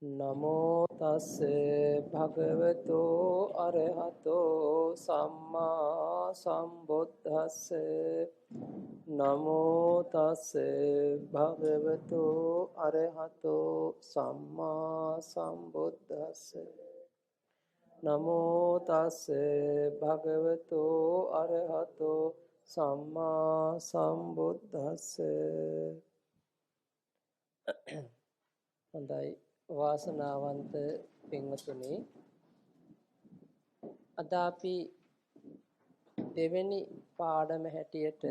නමෝ තස් භගවතෝ අරහතෝ සම්මා සම්බුද්දස්ස නමෝ තස් භගවතෝ අරහතෝ සම්මා සම්බුද්දස්ස නමෝ තස් භගවතෝ අරහතෝ සම්මා සම්බුද්දස්ස හොඳයි වාසනාවන්ත පින්වතුනි අද අපි දෙවෙනි පාඩම හැටියට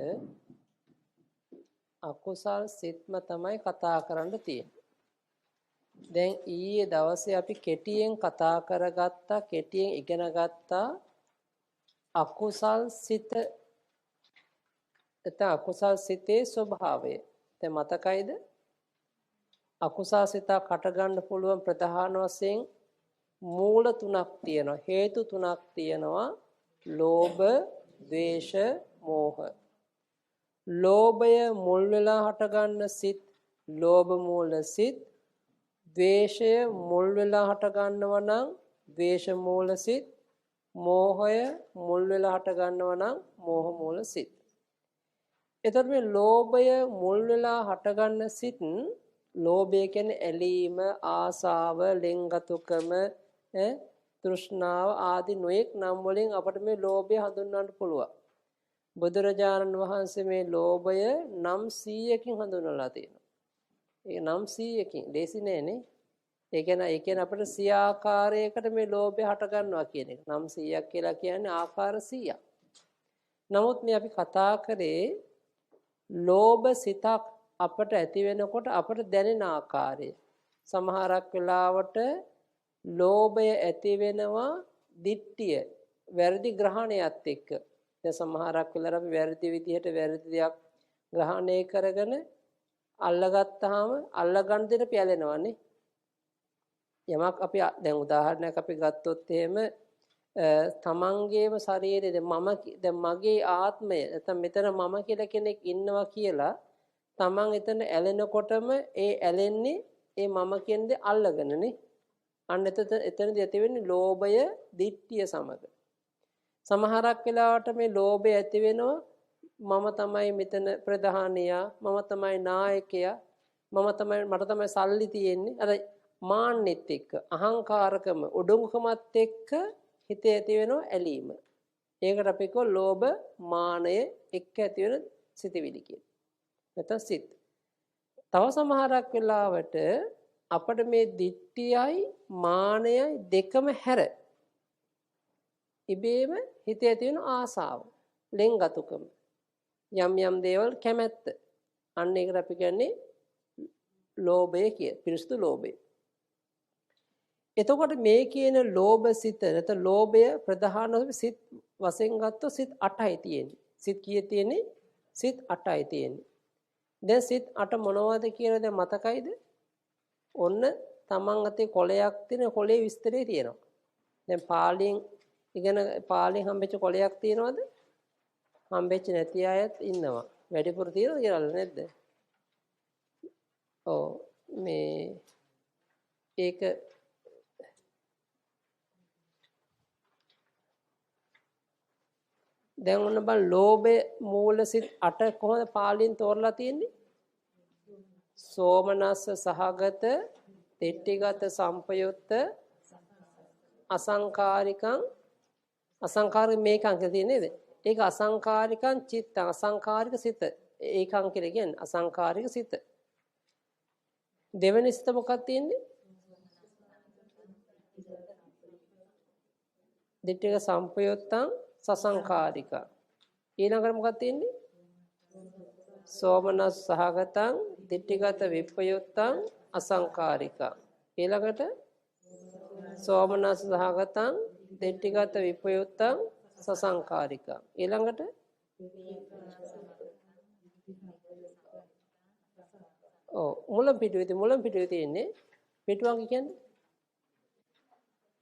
අකුසල් සිත්ම තමයි කතා කරන්න තියෙන්නේ. දැන් ඊයේ දවසේ අපි කෙටියෙන් කතා කරගත්තා, කෙටියෙන් ඉගෙන ගත්තා අකුසල් සිත. එතන අකුසල් සිතේ ස්වභාවය. දැන් මතකයිද? අකුසල් සිතක් හටගන්න පුළුවන් ප්‍රධාන වශයෙන් මූල තුනක් තියෙනවා. හේතු තුනක් තියෙනවා. ලෝභ, ද්වේෂ, මෝහ. ලෝභය මුල් වෙලා හටගන්න සිත් ලෝභ මූල සිත්. ද්වේෂය මුල් වෙලා හටගන්නවා නම් ද්වේෂ මූල සිත්. මෝහය මුල් වෙලා හටගන්නවා නම් මෝහ මූල සිත්. එතකොට මේ ලෝභය මුල් වෙලා හටගන්න සිත් ලෝභය කියන්නේ ඇලීම, ආසාව, ලෙන්ගතුකම, තෘෂ්ණාව ආදී නොයෙක් නම් වලින් අපට මේ ලෝභය හඳුන්වන්න පුළුවන්. බුදුරජාණන් වහන්සේ මේ ලෝභය නම් 100කින් හඳුන්වලා තියෙනවා. ඒ නම් 100කින් ලේසි නෑනේ. ඒ කියන්නේ අපිට 100 ආකාරයකට මේ ලෝභය හට ගන්නවා කියන එක. නම් 100ක් කියලා කියන්නේ ආකාර 100ක්. නමුත් මේ අපි කතා කරේ ලෝභ සිතක් අපට ඇති වෙනකොට අපට දැනෙන ආකාරය. සමහරක් වෙලාවට ලෝභය ඇති වෙනවා දිට්ඨිය, වැරදි ග්‍රහණයත් එක්ක. දැන් සමහරක් වෙලාවට අපි වැරදි විදිහට වැරදි දෙයක් ග්‍රහණය කරගෙන අල්ලගත්තාම අල්ලගන්න දෙන පියලෙනවානේ. යමක් අපි දැන් උදාහරණයක් අපි ගත්තොත් එහෙම තමන්ගේම ශරීරයේ දැන් මගේ ආත්මය නැත්නම් මෙතන මම කියලා කෙනෙක් ඉන්නවා කියලා තමන් එතන ඇලෙනකොටම ඒ ඇලෙන්නේ ඒ මම කියන්නේ අල්ලගෙනනේ. අන්න එතනදී ඇති වෙන්නේ ලෝභය දිට්ඨිය සමග. සමහරක් වෙලාවට මේ ලෝභය ඇති වෙනවා මම තමයි මෙතන ප්‍රධානියා, මම තමයි නායකයා, මට තමයි සල්ලි තියෙන්නේ. අර මාන්නෙත් එක්ක අහංකාරකම උඩඟුකමත් එක්ක හිතේ ඇති වෙනවා ඇලීම. ඒකට අපි කියව ලෝභ මානය එක්ක ඇති වෙන සිතවිලි කියලා. නැත්නම් සිත්. තව සමහරක් වෙලාවට අපිට මේ දිට්ඨියයි මානයයි දෙකම හැර ඉබේම හිතේ ඇති වෙන ආසාව, ලෙන්ගතුකම, යම් දේවල් කැමැත්ත. අන්න ඒකට අපි කියන්නේ ලෝභය කිය. පිරිසුදු ලෝභය. එතකොට මේ කියන ලෝභ සිත නැත්නම් ලෝභය ප්‍රධාන සිත් වශයෙන් ගත්තොත් සිත් 8යි තියෙන්නේ. සිත් කීයේ තියෙන්නේ? සිත් 8යි තියෙන්නේ. දැන් සිත් 8 මොනවද කියලා දැන් මතකයිද? ඔන්න තමන් අතේ කොලයක් තියෙන කොලේ විස්තරේ තියෙනවා. දැන් පාලියෙන් හම්බෙච්ච කොලයක් තියෙනවද? හම්බෙච්ච නැති අයත් ඉන්නවා. වැඩිපුර තියෙනවද කියලා නැද්ද? ඔව් මේ ඒක දැන් ඔන්න බලන්න ලෝභය මූල සිත් 8 කොහොමද පාලියෙන් තෝරලා තියෙන්නේ? සෝමනස්ස සහගත, දිට්ඨිගත සම්පයුත්ත, අසංකාරිකං අසංකාරික මේකං කියලා තියෙන්නේ නේද? ඒක අසංකාරිකං චිත්ත අසංකාරික සිත. ඒකං කියලා කියන්නේ අසංකාරික සිත. දෙවෙනි සිත මොකක්ද තියෙන්නේ? දිට්ඨික සම්පයුත්තං සසංකාරික. ඊළඟට මොකක්ද තියෙන්නේ? සෝමනස් සහගතං දිට්ඨිගත විප්පයුත්තං අසංකාරික. ඊළඟට සෝමනස් සහගතං දිට්ඨිගත විප්පයුත්තං සසංකාරික. ඊළඟට මුලම් පිටුවේ තියෙන්නේ පිටුවංග කියන්නේ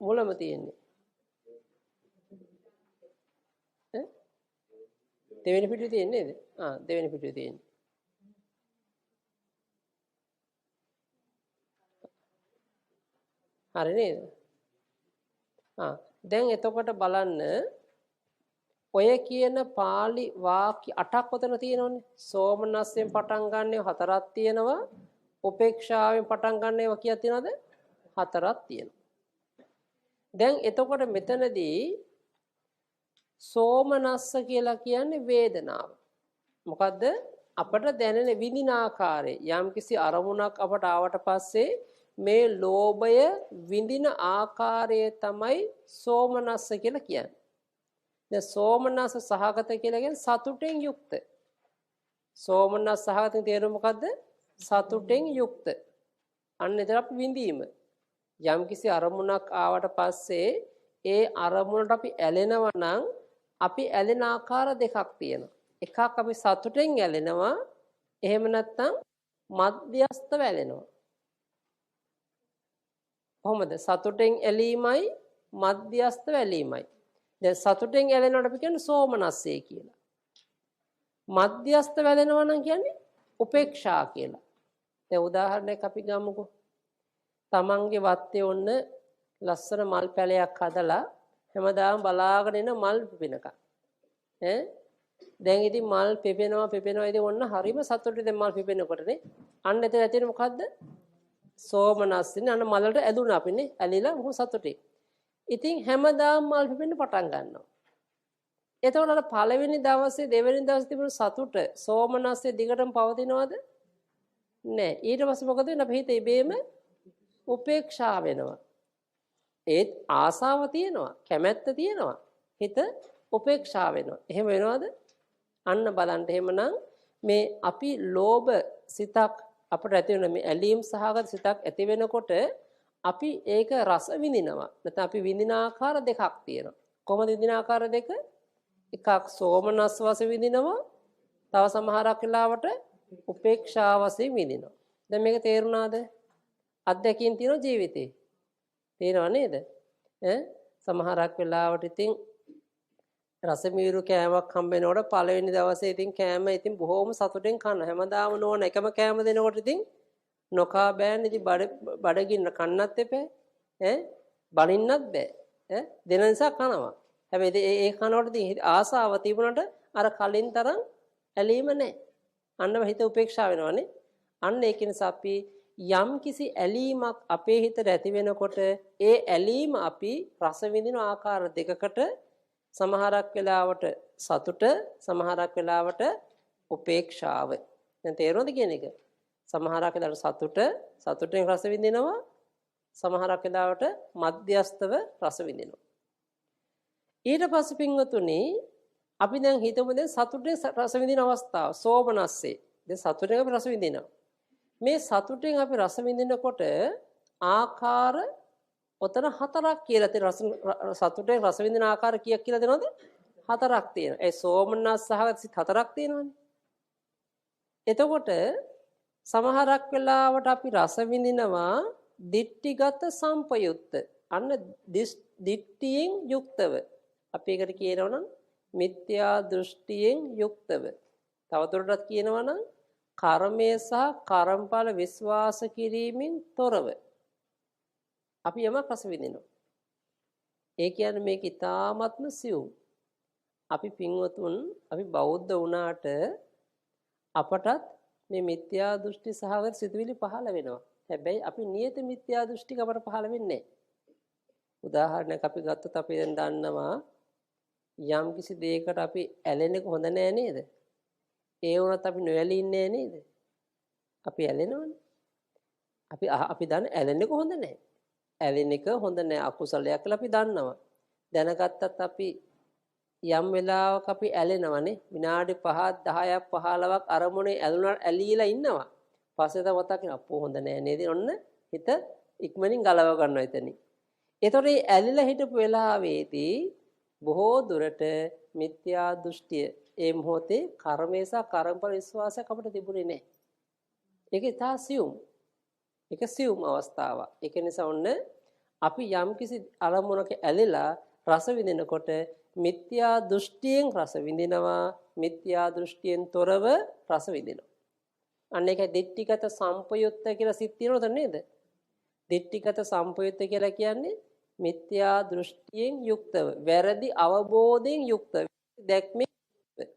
මුලම තියෙන්නේ. දෙවෙනි පිටුවේ තියෙන්නේ නේද? දෙවෙනි පිටුවේ තියෙන්නේ. හරි නේද? දැන් එතකොට බලන්න ඔය කියන pāli වාක්‍ය 8ක් උතන තියෙනවනේ. සෝමනස්යෙන් පටන් ගන්නව 4ක් තියෙනවා. උපේක්ෂාවෙන් පටන් ගන්නව කීයක් තියෙනවද? 4ක් තියෙනවා. දැන් එතකොට මෙතනදී සෝමනස්ස කියලා කියන්නේ වේදනාව. මොකද්ද? අපට දැනෙන විඳින ආකාරය. යම්කිසි අරමුණක් අපට ආවට පස්සේ මේ ලෝභය විඳින ආකාරය තමයි සෝමනස්ස කියලා කියන්නේ. දැන් සෝමනස්ස සහගත කියලා කියන්නේ සතුටෙන් යුක්ත. සෝමනස්ස සහගතෙන් තේරුම මොකද්ද? සතුටෙන් යුක්ත. අන්න එතන අපි විඳීම. යම්කිසි අරමුණක් ආවට පස්සේ ඒ අරමුණට අපි ඇලෙනවා නම් අපි ඇලෙන ආකාර දෙකක් තියෙනවා. එකක් අපි සතුටෙන් ඇලෙනවා. එහෙම නැත්නම් මධ්‍යස්ථව ඇලෙනවා. කොහොමද? සතුටෙන් ඇලීමයි මධ්‍යස්ථව ඇලීමයි. දැන් සතුටෙන් ඇලෙනවට අපි කියන්නේ සෝමනස්සේ කියලා. මධ්‍යස්ථව ඇලෙනවා නම් කියන්නේ උපේක්ෂා කියලා. දැන් උදාහරණයක් අපි ගමුකෝ. තමන්ගේ වත්තේ ඔන්න ලස්සන මල් පැලයක් හදලා හැමදාම බලාගෙන ඉන මල් පිපෙනකම්. දැන් ඉතින් මල් පිපෙනවා ඉතින් ඔන්න හරිම සතුටුයි දැන් මල් පිපෙනකොටනේ. අන්න එතන ඇතිවෙන්නේ මොකද්ද? සෝමනස්සින් අන්න මලට ඇදුණා අපිනේ. ඇලිලා මොකද සතුටේ. ඉතින් හැමදාම මල් පිපෙන්න පටන් ගන්නවා. එතකොට අර පළවෙනි දවසේ දෙවෙනි දවසේ තිබුණු සතුට සෝමනස්සේ දිගටම පවතිනවද? නෑ. ඊට පස්සේ මොකද වෙන්නේ? අපේ හිත ඉබේම උපේක්ෂා වෙනවා. ඒත් ආසාව තියෙනවා, කැමැත්ත තියෙනවා. හිත උපේක්ෂා වෙනවා. එහෙම වෙනවද? අන්න බලන්න එහෙමනම් මේ අපි ලෝභ සිතක් අපට ඇති වෙන මේ ඇලීම් සහගත සිතක් ඇති වෙනකොට අපි ඒක රස විඳිනවා. නැත්නම් අපි විඳින ආකාර දෙකක් තියෙනවා. කොහොමද විඳින ආකාර දෙක? එකක් සෝමනස් වශයෙන් විඳිනවා. තව සමහරක් වෙලාවට උපේක්ෂා වශයෙන් විඳිනවා. දැන් මේක තේරුණාද? අත්දැකීම් තියෙන ජීවිතේ. තේරෙනව නේද? සමහරක් වෙලාවට ඉතින් රසමීරු කෑමක් හම්බ වෙනකොට පළවෙනි දවසේ ඉතින් කෑම ඉතින් බොහොම සතුටෙන් කන. හැමදාම නෝන එකම කෑම දෙනකොට ඉතින් නොකා බෑනේ. ඉතින් බඩගින්න කන්නත් එපා. බලින්නත් බෑ. දෙන නිසා කනවා. හැබැයි ඒ කනකොට ඉතින් ආසාව තිබුණට අර කලින් තරම් ඇලීම නැහැ. අන්න හිත උපේක්ෂා වෙනවනේ. අන්න ඒක නිසා අපි යම් කිසි ඇලීමක් අපේ හිතට ඇති වෙනකොට ඒ ඇලීම අපි රස විඳින ආකාර දෙකකට සමහරක් වෙලාවට සතුට සමහරක් වෙලාවට උපේක්ෂාව. දැන් තේරුණාද කියන එක? සමහරක් වෙලාවට සතුටෙන් රස විඳිනවා සමහරක් වෙලාවට මධ්‍යස්තව රස විඳිනවා. ඊට පස්සේ පින්වතුනි අපි දැන් හිතමු දැන් සතුටෙන් රස විඳින අවස්ථාව සෝමනස්සේ. දැන් සතුටෙන් අපි රස විඳිනවා. මේ සතුටෙන් අපි රස විඳිනකොට ආකාර ඔතන 4ක් කියලා තියෙන සතුටෙන් රස විඳින ආකාර කීයක් කියලා දෙනවද? 4ක් තියෙනවා. ඒ සෝමනස් සහගත සිත් 4ක් තියෙනවනේ. එතකොට සමහරක් වෙලාවට අපි රස විඳිනවා දිට්ඨිගත සම්පයුක්ත. අන්න දිට්ඨියෙන් යුක්තව. අපි ඒකට කියනවනම් මිත්‍යා දෘෂ්ටියෙන් යුක්තව. තවදුරටත් කියනවනම් කර්මය සහ කර්මඵල විශ්වාස කිරීමෙන් තොරව අපි යමක් රස විඳිනවා. ඒ කියන්නේ මේක ඊ타ත්ම සියුම්. අපි පින්වතුන් අපි බෞද්ධ වුණාට අපටත් මේ මිත්‍යා දෘෂ්ටි සහගත සිතුවිලි පහළ වෙනවා. හැබැයි අපි නියත මිත්‍යා දෘෂ්ටික අපට පහළ වෙන්නේ නැහැ. උදාහරණයක් අපි ගත්තොත් අපි දැන් දන්නවා යම් කිසි දෙයකට අපි ඇලෙන එක හොඳ නෑ නේද? ඒ වුණත් අපි නොඇලී ඉන්නේ නේද? අපි ඇලෙනවනේ. අපි දන්න ඇලෙන එක හොඳ නෑ. ඇලෙන එක හොඳ නෑ අකුසලයක් කියලා අපි දන්නවා. දැනගත්තත් අපි යම් වෙලාවක අපි ඇලෙනවනේ. විනාඩි 5ක් 10ක් 15ක් අරමුණේ ඇලුනා ඇලීලා ඉන්නවා. පස්සේ තමයි මතක් වෙන අපෝ හොඳ නෑ නේද? ඔන්න හිත ඉක්මනින් ගලව ගන්නවා එතනින්. ඒතකොට මේ ඇලිලා හිටපු වෙලාවේදී බොහෝ දුරට මිත්‍යා දෘෂ්ටිය ඒ මොහොතේ කර්මේසා කර්මඵල විශ්වාසයක් අපිට තිබුණේ නැහැ. ඒක ඉතා සියුම්. ඒක සියුම් අවස්ථාවක්. ඒක නිසා ඔන්න අපි යම්කිසි අරමුණක ඇලිලා රස විඳිනකොට මිත්‍යා දෘෂ්ටියෙන් රස විඳිනවා, මිත්‍යා දෘෂ්ටියෙන් තොරව රස විඳිනවා. අන්න ඒකයි දිට්ඨිගත සම්පයුත්ත කියලා සිත් තියෙනවද නේද? දිට්ඨිගත සම්පයුත්ත කියලා කියන්නේ මිත්‍යා දෘෂ්ටියෙන් යුක්තව, වැරදි අවබෝධයෙන් යුක්තව, දැක්මේ යුක්තව.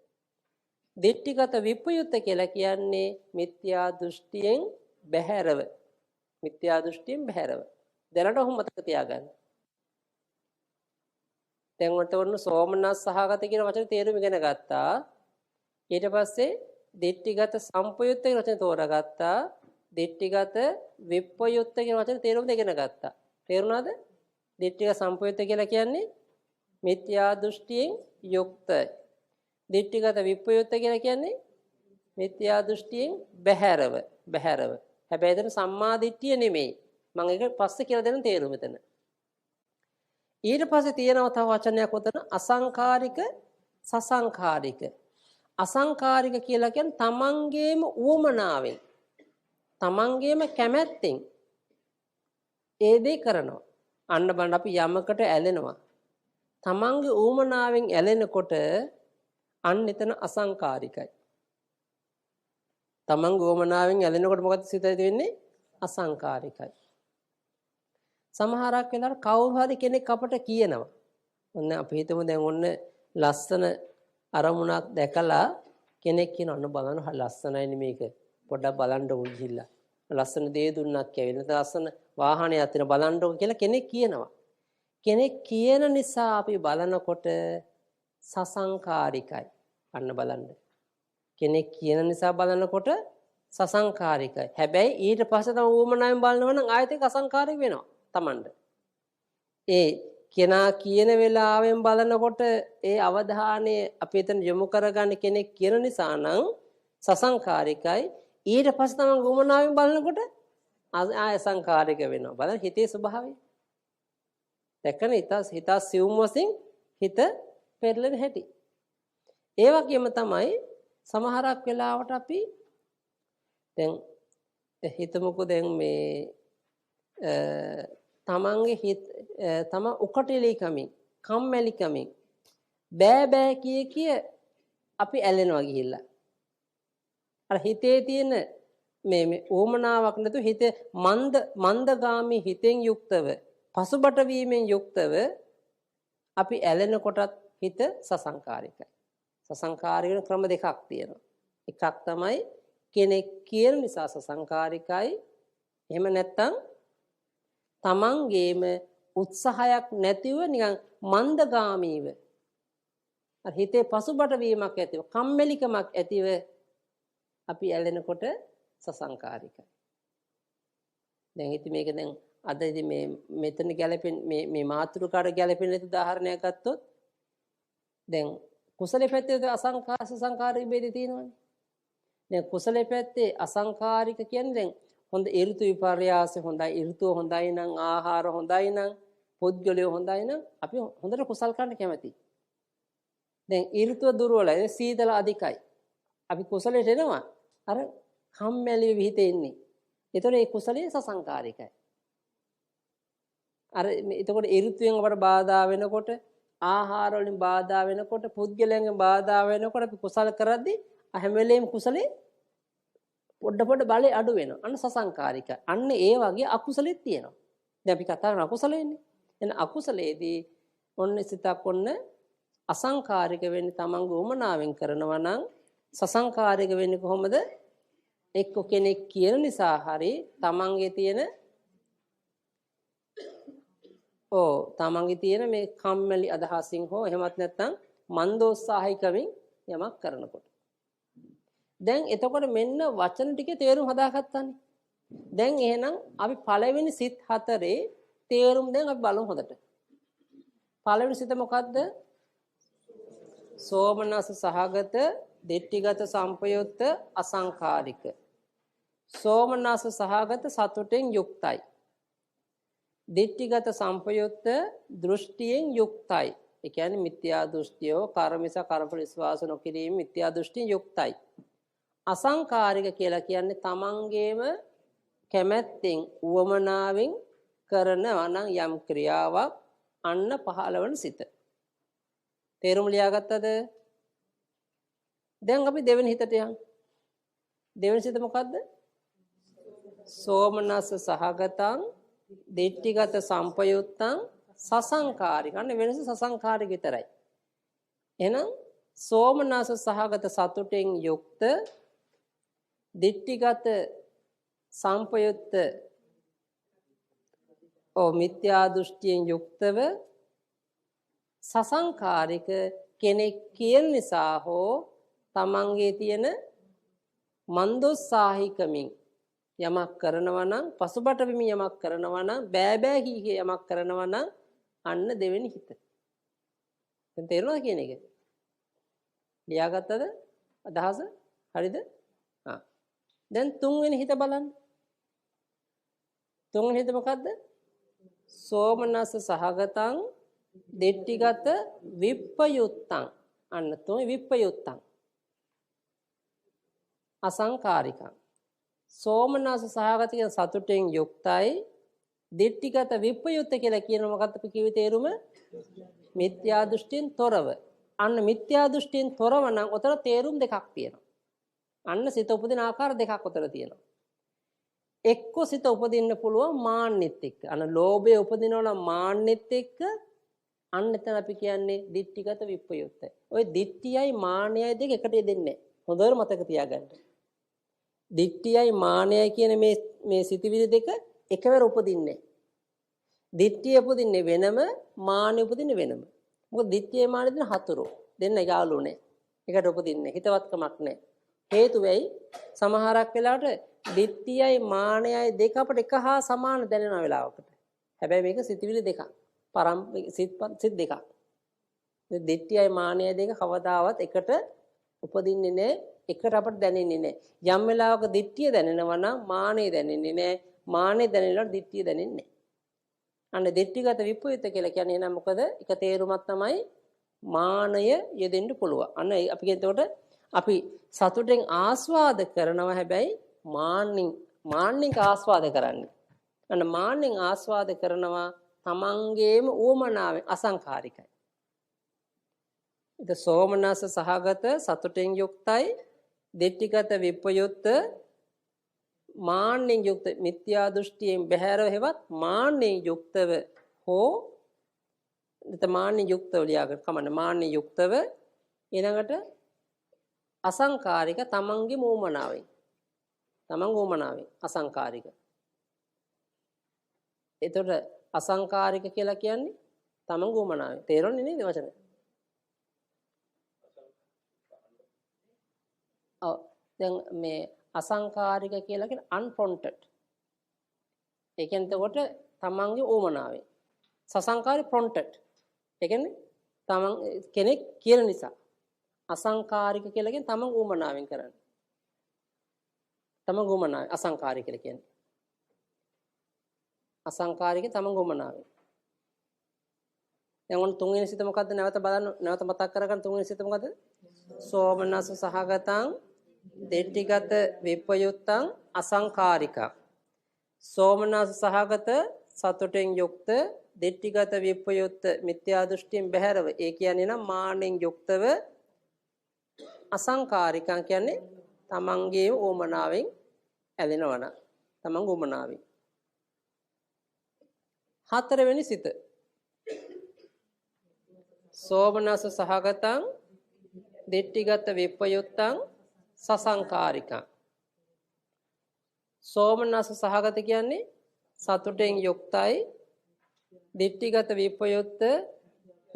දිට්ඨිගත විප්‍රයුක්ත කියලා කියන්නේ මිත්‍යා දෘෂ්ටියෙන් බැහැරව. මිත්‍යා දෘෂ්ටියෙන් බැහැරව. දැනට ඔහොම මතක තියාගන්න. දැන් ඔතන සෝමනස් සහගත කියන වචනේ තේරුම ඉගෙන ගත්තා. ඊට පස්සේ දිට්ඨිගත සම්පයුත්ත කියන වචනේ තෝරාගත්තා. දිට්ඨිගත විප්‍රයුක්ත කියන වචනේ තේරුම ඉගෙන ගත්තා. තේරුණාද? දිට්ඨිගත සම්පයුත්ත කියලා කියන්නේ මිත්‍යා දෘෂ්ටියෙන් යුක්තයි. දිට්ඨිගත විප්‍රයුක්ත කියලා කියන්නේ මිත්‍යා දෘෂ්ටියෙන් බැහැරව. බැහැරව. හැබැයි එතන සම්මා දිට්ඨිය නෙමෙයි. මම ඒක පස්සේ කියලා දෙන්න තේරුම එතන. ඊට පස්සේ තියෙනවා තව වචනයක් උතන අසංකාරික සසංකාරික. අසංකාරික කියලා කියන්නේ තමන්ගේම උවමනාවෙන් තමන්ගේම කැමැත්තෙන් ඒ දේ කරනවා. අන්න බලන්න අපි යමකට ඇලෙනවා. තමන්ගේ උවමනාවෙන් ඇලෙනකොට අන්න එතන අසංකාරිකයි. තමන්ගේ උවමනාවෙන් ඇලෙනකොට මොකද සිතේ වෙන්නේ? අසංකාරිකයි. සමහරක් වෙලාවට කවුරු හරි කෙනෙක් අපට කියනවා. ඔන්න අපි හිතමු දැන් ඔන්න ලස්සන අරමුණක් දැකලා කෙනෙක් කියනවා අන්න බලන්න ලස්සනයි මේක. පොඩ්ඩක් බලන්නකො ගිහිල්ලා. ලස්සන දේ දුන්නක් කියලා. ලස්සන වාහනයක් තියෙන බලන්නකො කියලා කෙනෙක් කියනවා. කෙනෙක් කියන නිසා අපි බලනකොට සසංකාරිකයි. අන්න බලන්න. කෙනෙක් කියන නිසා බලනකොට සසංකාරිකයි. හැබැයි ඊට පස්සේ තම ඌමනාවෙන් බලනවා නම් ආයෙත් ඒක අසංකාරික වෙනවා. තමන්ට ඒ කෙනා කියන වෙලාවෙන් බලනකොට ඒ අවධානය අපි එතන යොමු කරගන්න කෙනෙක් කියන නිසා නම් සසංකාරිකයි. ඊට පස්සේ තමන් ගුමනාවෙන් බලනකොට ආය සංකාරික වෙනවා. බලන්න හිතේ ස්වභාවය. දැක්කම හිත සිවුම් වශයෙන් හිත පෙරලෙන හැටි. ඒ වගේම තමයි සමහරක් වෙලාවට අපි දැන් හිතමුකෝ දැන් මේ තමන්ගේ හිත තම උකටෙලිකමින් කම්මැලිකමින් බෑ කිය අපි ඇලෙනවා ගිහිල්ලා අර හිතේ තියෙන මේ ඕමනාවක් නැතු හිත මන්දගාමී හිතෙන් යුක්තව පසුබට වීමෙන් යුක්තව අපි ඇලෙනකොටත් හිත සසංකාරිකයි. සසංකාරික ක්‍රම දෙකක් තියෙනවා. එකක් තමයි කෙනෙක් කියන නිසා සසංකාරිකයි. එහෙම නැත්නම් තමන්ගේම උත්සාහයක් නැතිව නිකන් මන්දගාමීව අර හිතේ පසුබට වීමක් ඇතිව කම්මැලිකමක් ඇතිව අපි ඇලෙනකොට සසංකාරිකයි. දැන් ඉතින් මේක දැන් අද ඉතින් මේ මෙතන ගැලපෙන මේ මාතෘකාවට ගැලපෙන උදාහරණයක් ගත්තොත් දැන් කුසලයේ පැත්තේ අසංකාරික ભેදේ තියෙනවනේ. දැන් කුසලයේ පැත්තේ අසංකාරික කියන්නේ දැන් හොඳ ඍතු විපර්යාස හොඳයි ඍතුව හොඳයි නම් ආහාර හොඳයි නම් පුද්ගලය හොඳයි නම් අපි හොඳට කුසල් කරන්න කැමතියි. දැන් ඍතුව දුර්වලයි සීතල අධිකයි. අපි කුසලයට එනවා අර කම්මැලි විහිතේ ඉන්නේ. ඒතකොට මේ කුසලයේ සසංකාරිකයි. අර එතකොට ඍතුවෙන් අපට බාධා වෙනකොට ආහාර වලින් බාධා වෙනකොට පුද්ගලයන්ගෙන් බාධා වෙනකොට අපි කුසල කරද්දී හැම වෙලේම කුසලේ පොඩ බලේ අඩු වෙනවා. අන්න සසංකාරික. අන්න ඒ වගේ අකුසලෙත් තියෙනවා. දැන් අපි කතා කරන අකුසලෙන්නේ. එන අකුසලයේදී ඔන්න සිතක් ඔන්න අසංකාරික වෙන්නේ තමන්ගේ උමනාවෙන් කරනවා නම් සසංකාරික වෙන්නේ කොහොමද? එක්ක කෙනෙක් කියන නිසා හරි තමන්ගේ තියෙන තමන්ගේ තියෙන මේ කම්මැලි අදහසින් හෝ එහෙමත් නැත්නම් මන්දෝත්සාහිකමින් යමක් කරනකොට දැන් එතකොට මෙන්න වචන ටිකේ තේරුම් හදාගත්තානේ. දැන් එහෙනම් අපි පළවෙනි සිත් හතරේ තේරුම් දැන් අපි බලමු හොඳට. පළවෙනි සිත මොකද්ද? සෝමනස සහගත, දිට්ඨිගත සම්පයුත්ත අසංකාරික. සෝමනස සහගත සතුටෙන් යුක්තයි. දිට්ඨිගත සම්පයුත්ත දෘෂ්ටියෙන් යුක්තයි. ඒ කියන්නේ මිත්‍යා දෘෂ්ටියෝ කර්මස කර්මඵල විශ්වාස නොකිරීම මිත්‍යා දෘෂ්ටියෙන් යුක්තයි. අසංකාරික කියලා කියන්නේ තමන්ගේම කැමැත්තෙන් උවමනාවෙන් කරනවා නම් යම් ක්‍රියාවක් අන්න පහළවන සිත. තේරුම් ලියාගත්තද? දැන් අපි දෙවෙනි හිතට යමු. දෙවෙනි සිත මොකද්ද? සෝමනස්ස සහගතං දිට්ඨිගත සම්පයුත්තං සසංකාරික. අන්න වෙනස සසංකාරික විතරයි. එහෙනම් සෝමනස්ස සහගත සතුටෙන් යුක්ත දිට්ඨිගත සම්පයුත්ත මිත්‍යා දෘෂ්ටියෙන් යුක්තව සසංකාරික කෙනෙක් කියන නිසා හෝ තමන්ගේ තියෙන මන්දෝත්සාහිකමින් යමක් කරනවා නම් පසුබට විමි යමක් කරනවා නම් බෑ බෑ කී යමක් කරනවා නම් අන්න දෙවෙනි හිත. දැන් තේරුණා කියන එක? ලියාගත්තද? අදහස හරිද? දැන් තුන්වෙනි හිත බලන්න. තුන්වෙනි හිත මොකද්ද? සෝමනස්ස සහගතං දිට්ඨිගත විප්පයුත්තං. අන්න තුන් විප්පයුත්තං. අසංකාරිකං. සෝමනස්ස සහගත කියන සතුටෙන් යුක්තයි. දිට්ඨිගත විප්පයුත්ත කියලා කියන මොකක්ද අපි කිව්වේ තේරුම? මිත්‍යා දෘෂ්ටියෙන් තොරව. අන්න මිත්‍යා දෘෂ්ටියෙන් තොරව නම් උතර තේරුම් දෙකක් තියෙනවා. අන්න සිත උපදින ආකාර දෙකක් උතර තියෙනවා. එක්ක සිත උපදින්න පුළුවන් මාන්නෙත් එක්ක. අන්න ලෝභය උපදිනවා නම් මාන්නෙත් එක්ක අන්න එතන අපි කියන්නේ දිට්ඨිගත විප්පයුත්තයි. ওই දිට්ඨියයි මාන්නයයි දෙක එකට දෙන්නේ නැහැ. හොඳට මතක තියාගන්න. දිට්ඨියයි මාන්නයයි කියන මේ සිතිවිලි දෙක එකවර උපදින්නේ නැහැ. දිට්ඨිය උපදින්නේ වෙනම මාන්නය උපදින්නේ වෙනම. මොකද දිට්ඨියයි මාන්නය දෙන හතුරෝ. දෙන්න යාළුවෝ නැහැ. එකට උපදින්නේ හිතවත්කමක් නැහැ. හේතු වෙයි සමහරක් වෙලාවට දිට්ඨියයි මාන්නයයි දෙක අපිට එක හා සමාන දැනෙන වෙලාවකට. හැබැයි මේක සිතිවිලි දෙකක්. සිත් දෙකක්. දිට්ඨියයි මාන්නයයි දෙක කවදාවත් එකට උපදින්නේ නැහැ. එකට අපිට දැනෙන්නේ නැහැ. යම් වෙලාවක දිට්ඨිය දැනෙනවා නම් මාන්නය දැනෙන්නේ නැහැ. මාන්නය දැනෙනකොට දිට්ඨිය දැනෙන්නේ නැහැ. අන්න දිට්ඨිගත විප්පයුත්ත කියලා කියන්නේ නේද? මොකද එක තේරුමක් තමයි මානය යෙදෙන්න පුළුවන්. අන්න අපි එතකොට අපි සතුටෙන් ආස්වාද කරනවා හැබැයි මාන්නින් ආස්වාද කරන්නේ. අන්න මාන්නින් ආස්වාද කරනවා තමන්ගේම උවමනාවෙන් අසංකාරිකයි. ඊට සෝමනස්ස සහගත සතුටෙන් යුක්තයි දිට්ඨිගත විප්පයුත්ත මාන්නෙන් යුක්ත මිත්‍යා දෘෂ්ටියෙන් බැහැරව හෙවත් මාන්නෙන් යුක්තව හෝ මාන්නෙන් යුක්තව ලියාගන්න කමන්න මාන්නෙන් යුක්තව ඊළඟට අසංකාරික තමන්ගේ මූමනාවෙන් අසංකාරික. එතකොට අසංකාරික කියලා කියන්නේ තමන්ගේ මූමනාවෙන්. තේරෙන්නේ නේද වචන? දැන් මේ අසංකාරික කියලා කියන්නේ unprompted. ඒ කියන්නේ එතකොට තමන්ගේ ඕමනාවෙන්. සසංකාරි prompted. ඒ කියන්නේ තමන් කෙනෙක් කියන නිසා. අසංකාරික කියලා කියන්නේ තමන් ඕමනාවෙන් කරන්නේ. තමන් ඕමනාවෙන් අසංකාරික කියලා කියන්නේ. අසංකාරික තමන් ඕමනාවෙන්. දැන් ඔන්න තුන්වෙනි සිත මොකද්ද? නැවත බලන්න නැවත මතක් කරගන්න තුන්වෙනි සිත මොකද්ද? සෝමනස්ස සහගතං දිට්ඨිගත විප්පයුත්තං අසංකාරිකං. සෝමනස්ස සහගත සතුටෙන් යුක්ත දිට්ඨිගත විප්පයුත්ත මිත්‍යා දෘෂ්ටියෙන් බැහැරව. ඒ කියන්නේ නම් මාන්නෙන් යුක්තව අසංකාරිකං කියන්නේ තමන්ගේ ඕමනාවෙන් ඇලෙනවන. තමන්ගේ ඕමනාවෙන්. හතරවෙනි සිත සෝමනස්ස සහගතං දිට්ඨිගත විප්පයුත්තං සසංකාරිකං. සෝමනස්ස සහගත කියන්නේ සතුටෙන් යුක්තයි දිට්ඨිගත විප්පයුත්ත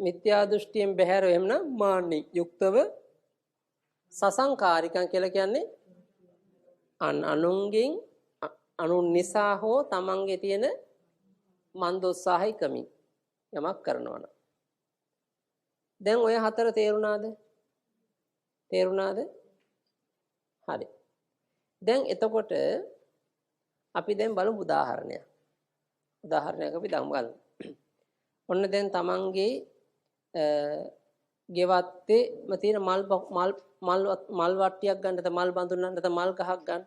මිත්‍යා දෘෂ්ටියෙන් බැහැරව එම්න මාන්නෙන් යුක්තව සසංකාරිකං කියලා කියන්නේ අනුන්ගෙන් අනුන් නිසා හෝ තමන්ගේ තියෙන මන්දෝත්සාහිකමින් යමක් කරනවා නම්. දැන් ඔය හතර තේරුණාද? හරි. දැන් එතකොට අපි දැන් බලමු උදාහරණයක්. උදාහරණයක් අපි බලමු. ඔන්න දැන් තමන්ගේ ගෙවත්තේම තියෙන මල් වට්ටියක් ගන්න නැත්නම් මල් බඳුනක් නැත්නම් මල් ගහක් ගන්න.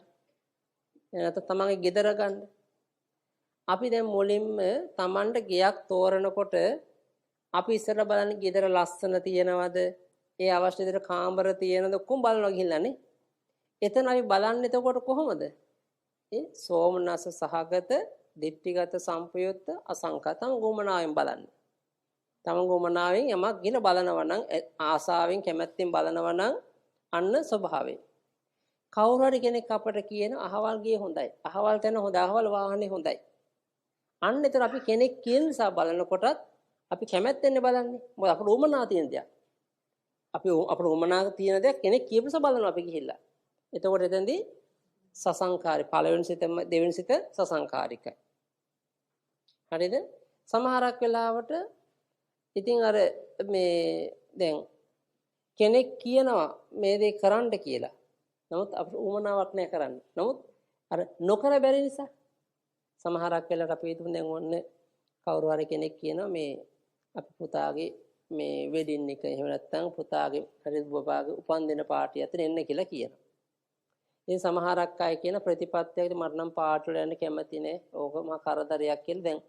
නැත්නම් තමන්ගේ ගෙදර ගන්න. අපි දැන් මුලින්ම තමන්ට ගෙයක් තෝරනකොට අපි ඉස්සරලා බලන්නේ ගෙදර ලස්සන තියෙනවද? ඒ අවශ්‍ය විදිහට කාමර තියෙනවද? ඔක්කොම බලනවා ගිහිල්ලානේ. එතන අපි බලන්නේ එතකොට කොහොමද? ඒ සෝමනස්ස සහගත දිට්ඨිගත සම්පයුත්ත අසංකතං ගුමනාවෙන් බලන්න. තමන් ගුමනාවෙන් යමක් ගින බලනවා නම් ආසාවෙන් කැමැත්තෙන් බලනවා නම් අන්න ස්වභාවය. කවුරු හරි කෙනෙක් අපට කියන අහවල් ගියේ හොඳයි. අහවල් තැන හොඳ අහවල් වාහනේ හොඳයි. අන්න ඒතර අපි කෙනෙක් කියන නිසා බලනකොටත් අපි කැමැත්තෙන් බලන්නේ. මොකද අපට උමනා තියෙන දෙයක්. අපට උමනා තියෙන දෙයක් කෙනෙක් කියපු නිසා බලනවා අපි ගිහිල්ලා. එතකොට එතෙන්දී සසංකාරී පළවෙනි සිත දෙවෙනි සිත සසංකාරිකයි. හරිද? සමහරක් වෙලාවට ඉතින් අර මේ දැන් කෙනෙක් කියනවා මේ දේ කරන්න කියලා. නමුත් අපිට උමනාවක් නැහැ කරන්න. නමුත් අර නොකර බැරි නිසා සමහරක් වෙලාවට අපි හිතමු දැන් ඔන්න කවුරු හරි කෙනෙක් කියනවා මේ අපි පුතාගේ මේ වෙඩින් එක එහෙම නැත්නම් පුතාගේ හරි බබාගේ උපන්දින පාටිය අතර එන්න කියලා කියනවා. ඉතින් සමහරක් අය කියන ප්‍රතිපත්තියකට මට නම් පාට වල යන්න කැමති නෑ. ඕක මහා කරදරයක් කියලා. දැන්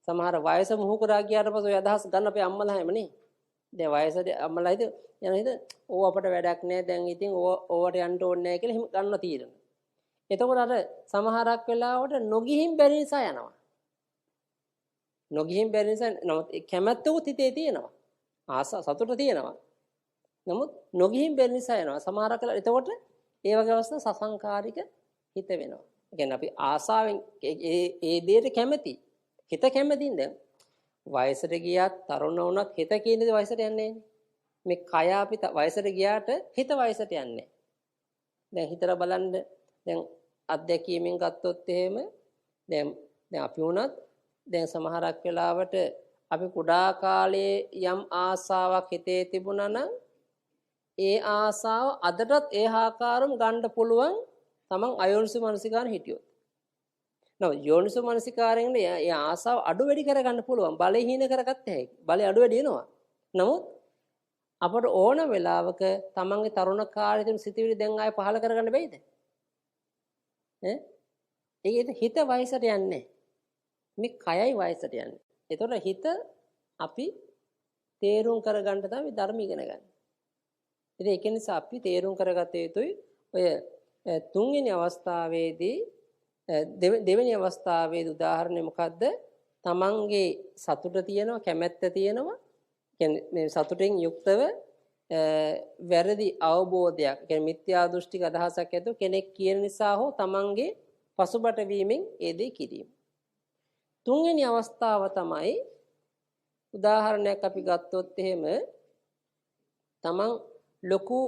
සමහර වයස මුහු කරා ගියාට පස්සේ ඔය අදහස් ගන්න අපේ අම්මලා හැමනේ. දැන් වයසට අම්මලා හිත යන හිත ඕව අපට වැඩක් නෑ. දැන් ඉතින් ඕවට යන්න ඕනේ නෑ කියලා හිම ගන්න තීරණ. එතකොට අර සමහරක් වෙලාවට නොගිහින් බැරි නිසා යනවා. නොගිහින් බැරි නිසා නමුත් කැමැත්තකුත් හිතේ තියෙනවා. සතුට තියෙනවා. නමුත් නොගිහින් බැරි නිසා යනවා. සමහරක් වෙලාවට එතකොට ඒ වගේ අවස්ථා සසංකාරික හිත වෙනවා. ඒ කියන්නේ අපි ආසාවෙන් ඒ දෙයට කැමති. හිත කැමතිින් දැන් වයසට ගියත් තරුණ වුණත් හිත කියන දේ වයසට යන්නේ නැහැ. මේ කය අපි වයසට ගියාට හිත වයසට යන්නේ. දැන් හිතලා බලන්න දැන් අත්දැකීමෙන් ගත්තොත් එහෙම දැන් අපි වුණත් දැන් සමහරක් වෙලාවට අපි කුඩා කාලයේ යම් ආසාවක් හිතේ තිබුණා නම් ඒ ආසාව අදටත් ඒ ආකාරම ගන්න පුළුවන් තමන් අයෝනිසෝ මනසිකාරෙ හිටියොත්. නෝ යෝනිසෝ මනසිකාරයෙන් ඒ ආසාව අඩු වැඩි කරගන්න පුළුවන්. බලහීන කරගත්ත හැකි. බලය අඩු වැඩි වෙනවා. නමුත් අපට ඕන වෙලාවක තමන්ගේ තරුණ කාලයේ තිබුණු සිතුවිලි දැන් ආයෙ පහල කරගන්න බැයිද? ඒකෙද හිත වයසට යන්නේ. මේ කයයි වයසට යන්නේ. ඒතකොට හිත අපි තේරුම් කරගන්න තමයි ධර්ම ඉගෙන ගන්න. ඉතින් ඒක නිසා අපි තේරුම් කරගත යුතුයි ඔය තුන්වෙනි අවස්ථාවේදී දෙවෙනි අවස්ථාවේදී උදාහරණය මොකද්ද? තමන්ගේ සතුට තියෙනවා, කැමැත්ත තියෙනවා. කියන්නේ මේ සතුටෙන් යුක්තව වැරදි අවබෝධයක්, කියන්නේ මිත්‍යා දෘෂ්ටික අදහසක් ඇතුව කෙනෙක් කියන නිසා හෝ තමන්ගේ පසුබට වීමෙන් ඒ දේ කිරීම. තුන්වෙනි අවස්ථාව තමයි උදාහරණයක් අපි ගත්තොත් එහෙම තමන් ලොකු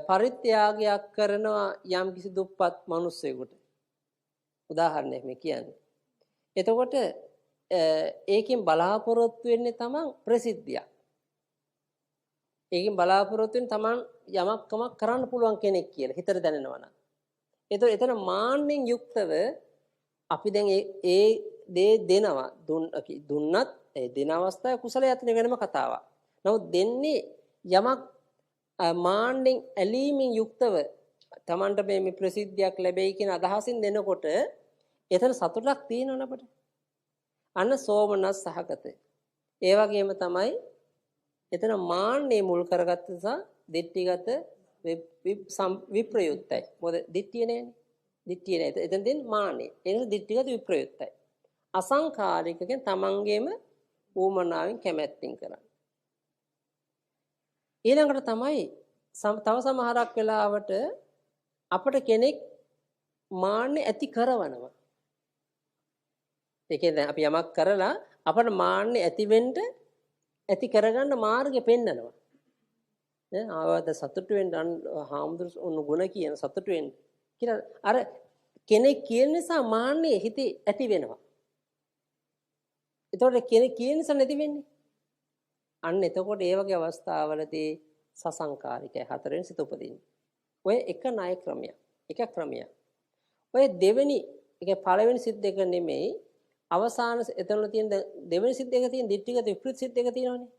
පරිත්‍යාගයක් කරනවා යම් කිසි දුප්පත් මිනිස්සෙකුට. උදාහරණයක් මේ කියන්නේ. එතකොට ඒකෙන් බලාපොරොත්තු වෙන්නේ තමන් ප්‍රසිද්ධියක්. ඒකෙන් බලාපොරොත්තු වෙන්නේ තමන් යමක් කරන්න පුළුවන් කෙනෙක් කියලා හිතට දැනෙනවා නම්. ඒතකොට එතන මාන්නෙන් යුක්තව අපි දැන් ඒ දේ දෙනවා. දුන්නත් ඒ දෙන අවස්ථාවේ කුසලයක් තියෙන වෙනම කතාවක්. නමුත් දෙන්නේ යමක් මාන්නෙන් ඇලීමෙන් යුක්තව තමන්ට මේ ප්‍රසිද්ධියක් ලැබෙයි කියන අදහසින් දෙනකොට එතන සතුටක් තියෙනවනේ අපිට. අන්න සෝමනස් සහගතයි. ඒ වගේම තමයි එතන මාන්නේ මුල් කරගත්ත නිසා දිට්ඨිගත විප්‍රයුක්තයි. මොකද දිට්ඨිය නෑනේ. දිට්ඨිය නෑ. එතන දෙන්නේ මාන්නේ. ඒ නිසා දිට්ඨිගත විප්‍රයුක්තයි. අසංකාරිකකෙන් තමන්ගේම ඌමනාවෙන් කැමැත්තෙන් කරන්නේ. ඊළඟට තමයි තව සමහරක් වෙලාවට අපිට කෙනෙක් මාන්නේ ඇති කරවනවා. ඒ කියන්නේ අපි යමක් කරලා අපිට මාන්නේ ඇති කරගන්න මාර්ගය පෙන්නනවා. ආවද සතුටු වෙන්න හාමුදුරුවෝ ගුණ කියන සතුටු වෙන්න කියලා අර කෙනෙක් කියන නිසා මාන්නේ හිතේ ඇති වෙනවා. එතකොට කෙනෙක් කියන නිසා නැති වෙන්නේ. අන්න එතකොට ඒ වගේ අවස්ථාවලදී සසංකාරිකයි හතරෙන් සිත උපදින්නේ. ඔය එක ණය ක්‍රමයක්. එක ක්‍රමයක්. ඔය දෙවෙනි ඒක පළවෙනි සිත් දෙක නෙමෙයි අවසාන එතන තියෙන දෙවෙනි සිත් දෙක තියෙන දිට්ඨිගත විප්‍රිත සිත් දෙක තියෙනවනේ.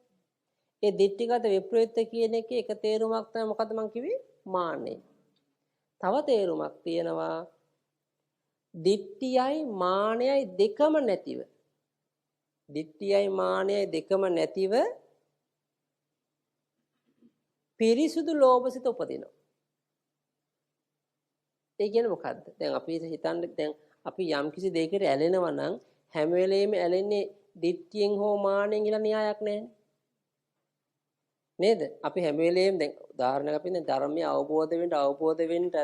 ඒ දිට්ඨිගත විප්‍රිත කියන එකේ එක තේරුමක් තමයි මොකද්ද මං කිව්වේ? මාන්නේ. තව තේරුමක් තියෙනවා දිට්ඨියයි මානයයි දෙකම නැතිව. දිට්ඨියයි මානයයි දෙකම නැතිව පිරිසුදු ලෝභසිත උපදිනවා. ඒ කියන්නේ මොකද්ද? දැන් අපි හිතන්නේ දැන් අපි යම් කිසි දෙයකට ඇලෙනවා නම් හැම වෙලෙම ඇලෙන්නේ දිට්ඨියෙන් හෝ මානෙන් කියලා න්‍යායක් නැහැ නේද? අපි හැම වෙලෙම දැන් උදාහරණයක් අපි දැන් ධර්මය අවබෝධ වෙන්නත්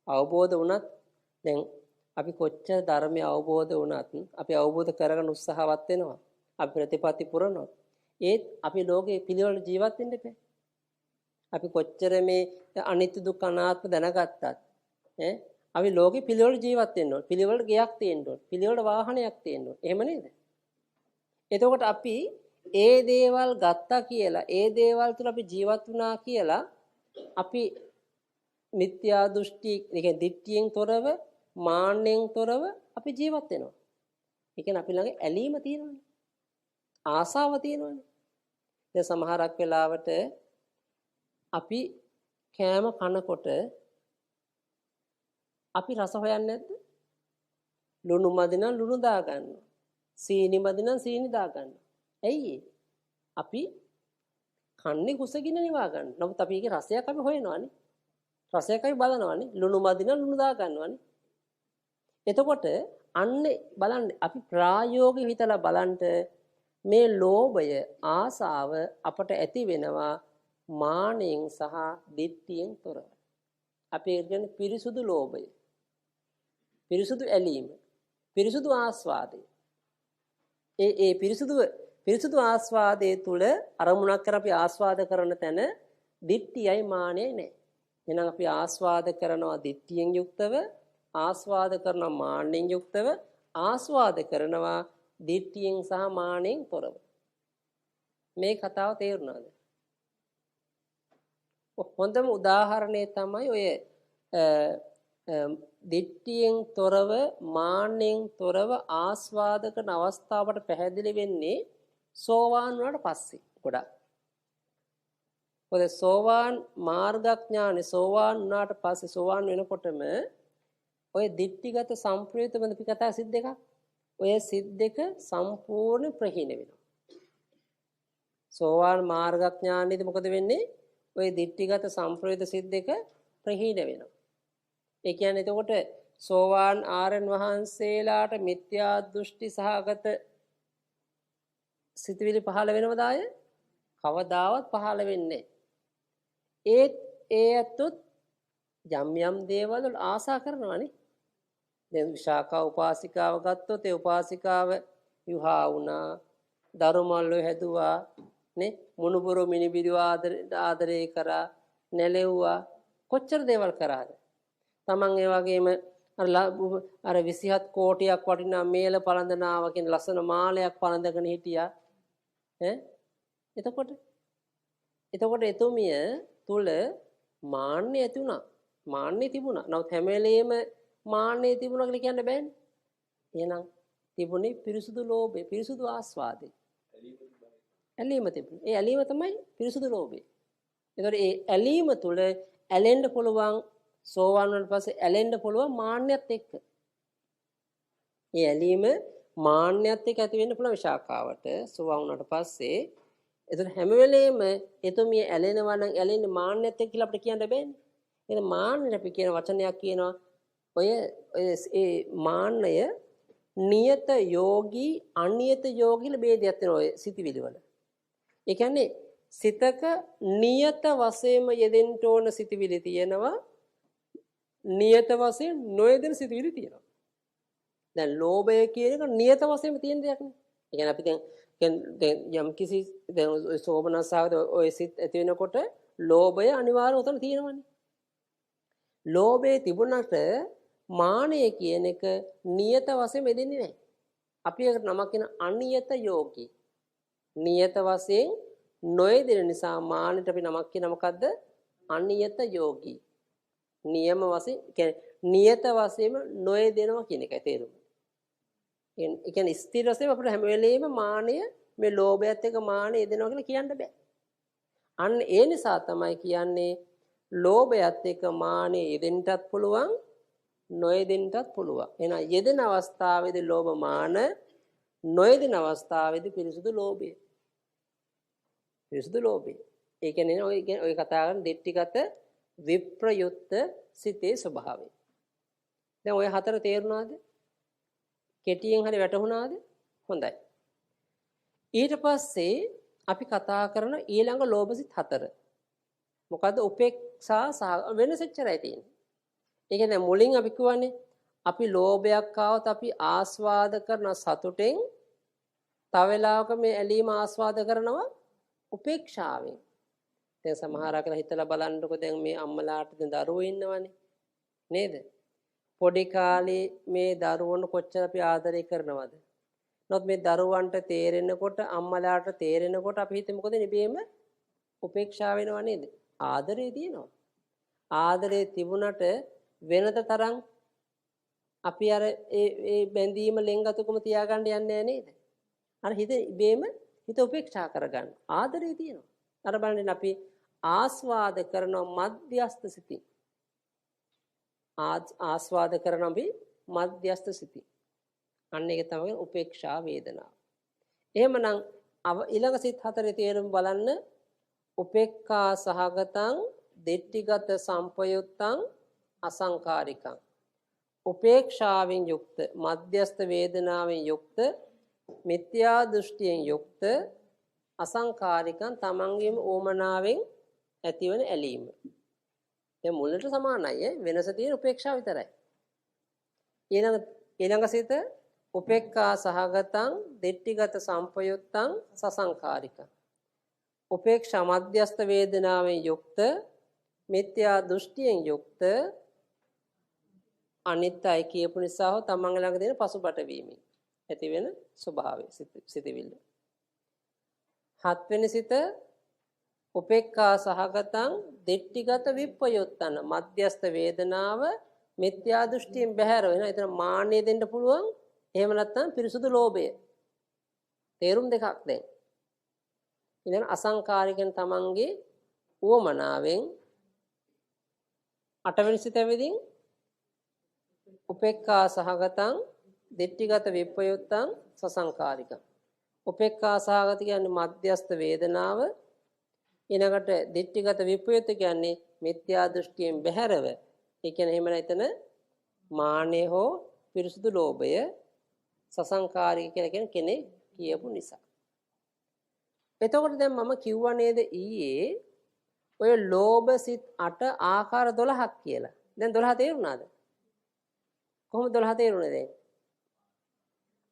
අවබෝධ වුණත් දැන් අපි කොච්චර ධර්මය අවබෝධ වුණත් අපි අවබෝධ කරගන්න උත්සාහවත් වෙනවා. අපි ප්‍රතිපatti පුරනවා. ඒත් අපි ලෝකේ පිළිවෙල ජීවත් වෙන්න බෑ. අපි කොච්චර මේ අනිත්‍ය දුක්ඛ අනාත්ම දැනගත්තත් අපි ලෝකේ පිළිවෙල ජීවත් වෙන්න ඕන. පිළිවෙල ගයක් තියෙන්න ඕන. පිළිවෙල වාහනයක් තියෙන්න ඕන. එහෙම නේද? එතකොට අපි ඒ දේවල් ගත්තා කියලා, ඒ දේවල් තුළ අපි ජීවත් වුණා කියලා අපි මිත්‍යා දෘෂ්ටි, ඒ කියන්නේ දිට්ඨියෙන් තොරව, මාන්නෙන් තොරව අපි ජීවත් වෙනවා. ඒ කියන්නේ අපි ළඟ ඇලීම තියෙනවානේ. ආසාව තියෙනවානේ. දැන් සමහරක් වෙලාවට අපි කෑම කනකොට අපි රස හොයන්නේ නැද්ද? ලුණු මදි නම් ලුණු දා ගන්නවා. සීනි මදි නම් සීනි දා ගන්නවා. ඇයි අපි කන්නේ කුසගින්න නිවා ගන්න. නමුත් අපි ඒකේ රසයක් අපි හොයනවානේ. රසයක් අපි බලනවානේ. ලුණු මදි නම් ලුණු දා ගන්නවානේ. එතකොට අන්නේ බලන්න අපි ප්‍රායෝගිකව හිතලා බලන්න මේ ලෝභය ආසාව අපට ඇති වෙනවා මානෙන් සහ දිට්ඨියෙන් තොරව. අපි කියන්නේ පිරිසුදු ලෝභය. පිරිසුදු ඇලීම. පිරිසුදු ආස්වාදය. ඒ පිරිසුදු ආස්වාදයේ තුල අරමුණක් කර අපි ආස්වාද කරන තැන දිට්ඨියයි මානෙයි නැහැ. එහෙනම් අපි ආස්වාද කරනවා දිට්ඨියෙන් යුක්තව, ආස්වාද කරනවා මාන්නෙන් යුක්තව, ආස්වාද කරනවා දිට්ඨියෙන් සහ මානෙන් තොරව. මේ කතාව තේරුණාද? හොඳම උදාහරණය තමයි ඔය දිට්ඨියෙන් තොරව, මාන්නෙන් තොරව ආස්වාද කරන අවස්ථාවට පැහැදිලි වෙන්නේ සෝවාන් වුණාට පස්සේ ගොඩක්. මොකද සෝවාන් මාර්ගඥානෙ සෝවාන් වුණාට පස්සේ සෝවාන් වෙනකොටම ඔය දිට්ඨිගත සම්ප්‍රයුක්ත බඳ පිටකතා සිත් දෙකක්. ඔය සිත් දෙක සම්පූර්ණ ප්‍රහීන වෙනවා. සෝවාන් මාර්ගඥානෙදී මොකද වෙන්නේ? ඔය දිට්ඨිගත සම්ප්‍රයුක්ත සිත් දෙක ප්‍රහීන වෙනවා. ඒ කියන්නේ එතකොට සෝවාන් ආරයන් වහන්සේලාට මිත්‍යා දෘෂ්ටි සහගත සිතවිලි පහළ වෙනවද ආය? කවදාවත් පහළ වෙන්නේ නැහැ. ඒ ඇත්තොත් යම් දේවල් වල ආසා කරනවානේ. දැන් විශාඛා උපාසිකාව ගත්තොත් ඒ උපාසිකාව විවාහ වුණා, දරුමල්ලෝ හැදුවා, නේ මුණුබුරු මිනිබිරිව ආදරේ කරා, නැලෙව්වා, කොච්චර දේවල් කරාද? තමන් ඒ වගේම අර 27 කෝටියක් වටිනා මේල පළඳනාව කියන ලස්සන මාලයක් පළඳගෙන හිටියා. එතකොට එතුමිය තුල මාන්නය ඇති වුණා. මාන්නය තිබුණා. නමුත් හැම වෙලෙම මාන්නය තිබුණා කියලා කියන්න බෑනේ. එහෙනම් තිබුණේ පිරිසුදු ලෝභය, පිරිසුදු ආස්වාදය. ඇලීම තිබුණා. ඒ ඇලීම තමයි පිරිසුදු ලෝභය. ඒතකොට ඒ ඇලීම තුල ඇලෙන්න පුළුවන් සෝවාන් වුණාට පස්සේ ඇලෙන්න පුළුවන් මාන්නයත් එක්ක. ඒ ඇලීම මාන්නයත් එක්ක ඇති වෙන්න පුළුවන් විශාකාවට සෝවාන් වුණාට පස්සේ. ඒතර හැම වෙලෙම එතුමිය ඇලෙනවා නම් ඇලෙන්නේ මාන්නයත් එක්ක කියලා අපිට කියන්න බෑනේ. එහෙනම් මාන්නයට අපි කියන වචනයක් කියනවා ඔය ඒ මාන්නය නියත යෝගී අනියත යෝගී කියලා ભેදයක් තියෙනවා ඔය සිතිවිලි වල. ඒ කියන්නේ සිතක නියත වශයෙන්ම යෙදෙන්න ඕන සිතිවිලි තියෙනවා. නියත වශයෙන් නොයෙදෙන සිතුවිලි තියෙනවා. දැන් ලෝභය කියන එක නියත වශයෙන්ම තියෙන දෙයක් නේ. ඒ කියන්නේ අපි දැන් යම් කිසි දැන් ඔය සෝමනසාවද ඔය සිත් ඇති වෙනකොට ලෝභය අනිවාර්යව උතන තියෙනවනේ. ලෝභය තිබුණාට මානය කියන එක නියත වශයෙන් මෙදෙන්නේ නැහැ. අපි ඒකට නමක් කියන අනියත යෝගී. නියත වශයෙන් නොයෙදෙන නිසා මානෙට අපි නමක් කියන මොකද්ද? අනියත යෝගී. නියම වශයෙන් කියන්නේ නියත වශයෙන්ම නොයෙදෙනවා කියන එකයි තේරුම. ඒ කියන්නේ ස්ථිර වශයෙන් අපිට හැම වෙලෙම මානය මේ ලෝභයත් එක්ක මානය යෙදෙනවා කියලා කියන්න බෑ. අන්න ඒ නිසා තමයි කියන්නේ ලෝභයත් එක්ක මානය යෙදෙන්නත් පුළුවන් නොයෙදෙන්නත් පුළුවන්. එහෙනම් යෙදෙන අවස්ථාවේදී ලෝභ මාන, නොයෙදෙන අවස්ථාවේදී පිරිසුදු ලෝභය. පිරිසුදු ලෝභය. ඒ කියන්නේ ඔය කතා කරන දිට්ඨිගත විප්‍රයුක්ත සිතේ ස්වභාවය. දැන් ඔය හතර තේරුණාද? කෙටියෙන් හරි වැටහුණාද? හොඳයි. ඊට පස්සේ අපි කතා කරන ඊළඟ ලෝභසිත 4. මොකද්ද? උපේක්ෂා වෙනස එච්චරයි තියෙන්නේ. ඒ කියන්නේ මුලින් අපි කියවනේ අපි ලෝභයක් ආවොත් අපි ආස්වාද කරන සතුටෙන් තව වෙලාවක මේ ඇලීම ආස්වාද කරනවා උපේක්ෂාවෙන්. දැන් සමහරකට හිතලා බලන්නකො දැන් මේ අම්මලාට දැන් දරුවෝ ඉන්නවනේ නේද? පොඩි කාලේ මේ දරුවොන් කොච්චර අපි ආදරය කරනවද? නමුත් මේ දරුවන්ට තේරෙනකොට අම්මලාට තේරෙනකොට අපි හිතේ මොකද නිබේම උපේක්ෂා වෙනව නේද? ආදරේ තියෙනවා. ආදරේ තිබුණට වෙනත තරම් අපි අර ඒ බැඳීම ලෙන්ගතුකම තියාගන්න යන්නේ නැහැ නේද? අර හිත ඉබේම හිත උපේක්ෂා කරගන්න. ආදරේ තියෙනවා. අර බලන්න අපි ආස්වාද කරන මධ්‍යස්ථ සිතින්. ආස්වාද කරන අපි මධ්‍යස්ථ සිතින්. අන්න ඒක තමයි උපේක්ෂා වේදනාව. එහෙමනම් ඊළඟ සිත් 4 තේරුම් බලන්න උපේක්ඛා සහගතං දිට්ඨිගත සම්පයුත්තං අසංකාරිකං. උපේක්ෂාවෙන් යුක්ත මධ්‍යස්ථ වේදනාවෙන් යුක්ත මිත්‍යා දෘෂ්ටියෙන් යුක්ත අසංකාරිකං තමන්ගේම ඕමනාවෙන් ඇතිවන ඇලීම. දැන් මුලට සමානයි වෙනස තියෙන උපේක්ෂාව විතරයි. ඊළඟ සිත උපේක්ඛා සහගතං දිට්ඨිගත සම්පයුත්තං සසංකාරිකං. උපේක්ෂා මධ්‍යස්ථ වේදනාවෙන් යුක්ත මිත්‍යා දෘෂ්ටියෙන් යුක්ත අනිත්‍යයි කියපු නිසා හෝ තමන් ළඟ දෙන පසුබට වීමෙන් ඇති වෙන ස්වභාවය සිතවිල්ල. 7 වෙනි සිත උපේක්ඛා සහගතං දිට්ඨිගත විප්පයුත්තන මධ්‍යස්ථ වේදනාව මිත්‍යා දෘෂ්ටියෙන් බැහැර වෙන. එතන මාන්නය දෙන්න පුළුවන්. එහෙම නැත්නම් පිරිසුදු ලෝභය. තේරුම් දෙකක් දැන්. ඊළඟ අසංකාරිකෙන් තමන්ගේ උවමනාවෙන් 8 වෙනි සිතෙවිදින් උපේක්ඛා සහගතං දිට්ඨිගත විප්පයුත්තං සසංකාරිකං. උපේක්ඛා සහගත කියන්නේ මධ්‍යස්ථ වේදනාව. ඊළඟට දිට්ඨිගත විප්පයුත්ත කියන්නේ මිත්‍යා දෘෂ්ටියෙන් බැහැරව. ඒ කියන්නේ එහෙම නැතන මාන්නය හෝ පිරිසුදු ලෝභය සසංකාරික කියලා කියන කෙනෙක් කියපු නිසා. එතකොට දැන් මම කිව්වා නේද ඊයේ ඔය ලෝභ සිත් 8 ආකාර 12ක් කියලා. දැන් 12 තේරුණාද? කොහොමද 12 තේරුණේ දැන්?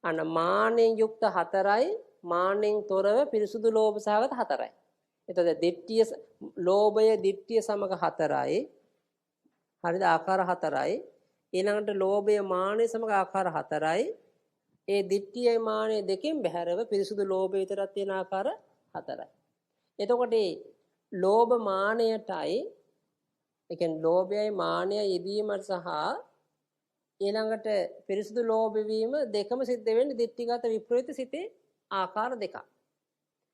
අන්න මානෙන් යුක්ත 4යි මානෙන් තොරව පිරිසුදු ලෝභ සහගත 4යි. එතකොට දිට්ඨිය ලෝභය දිට්ඨිය සමග 4යි. හරිද? ආකාර 4යි. ඊළඟට ලෝභය මානෙ සමග ආකාර 4යි. ඒ දිට්ඨියයි මානෙ දෙකෙන් බැහැරව පිරිසුදු ලෝභය විතරක් තියෙන ආකාර 4යි. එතකොට මේ ලෝභ මානයටයි ඒ කියන්නේ ලෝභයයි මානයයි යෙදීමට සහ ඊළඟට පිරිසුදු ලෝභ වීම දෙකම සිද්ධ වෙන්නේ දිට්ඨිගත විප්‍රයුක්ත සිතේ ආකාර දෙකක්.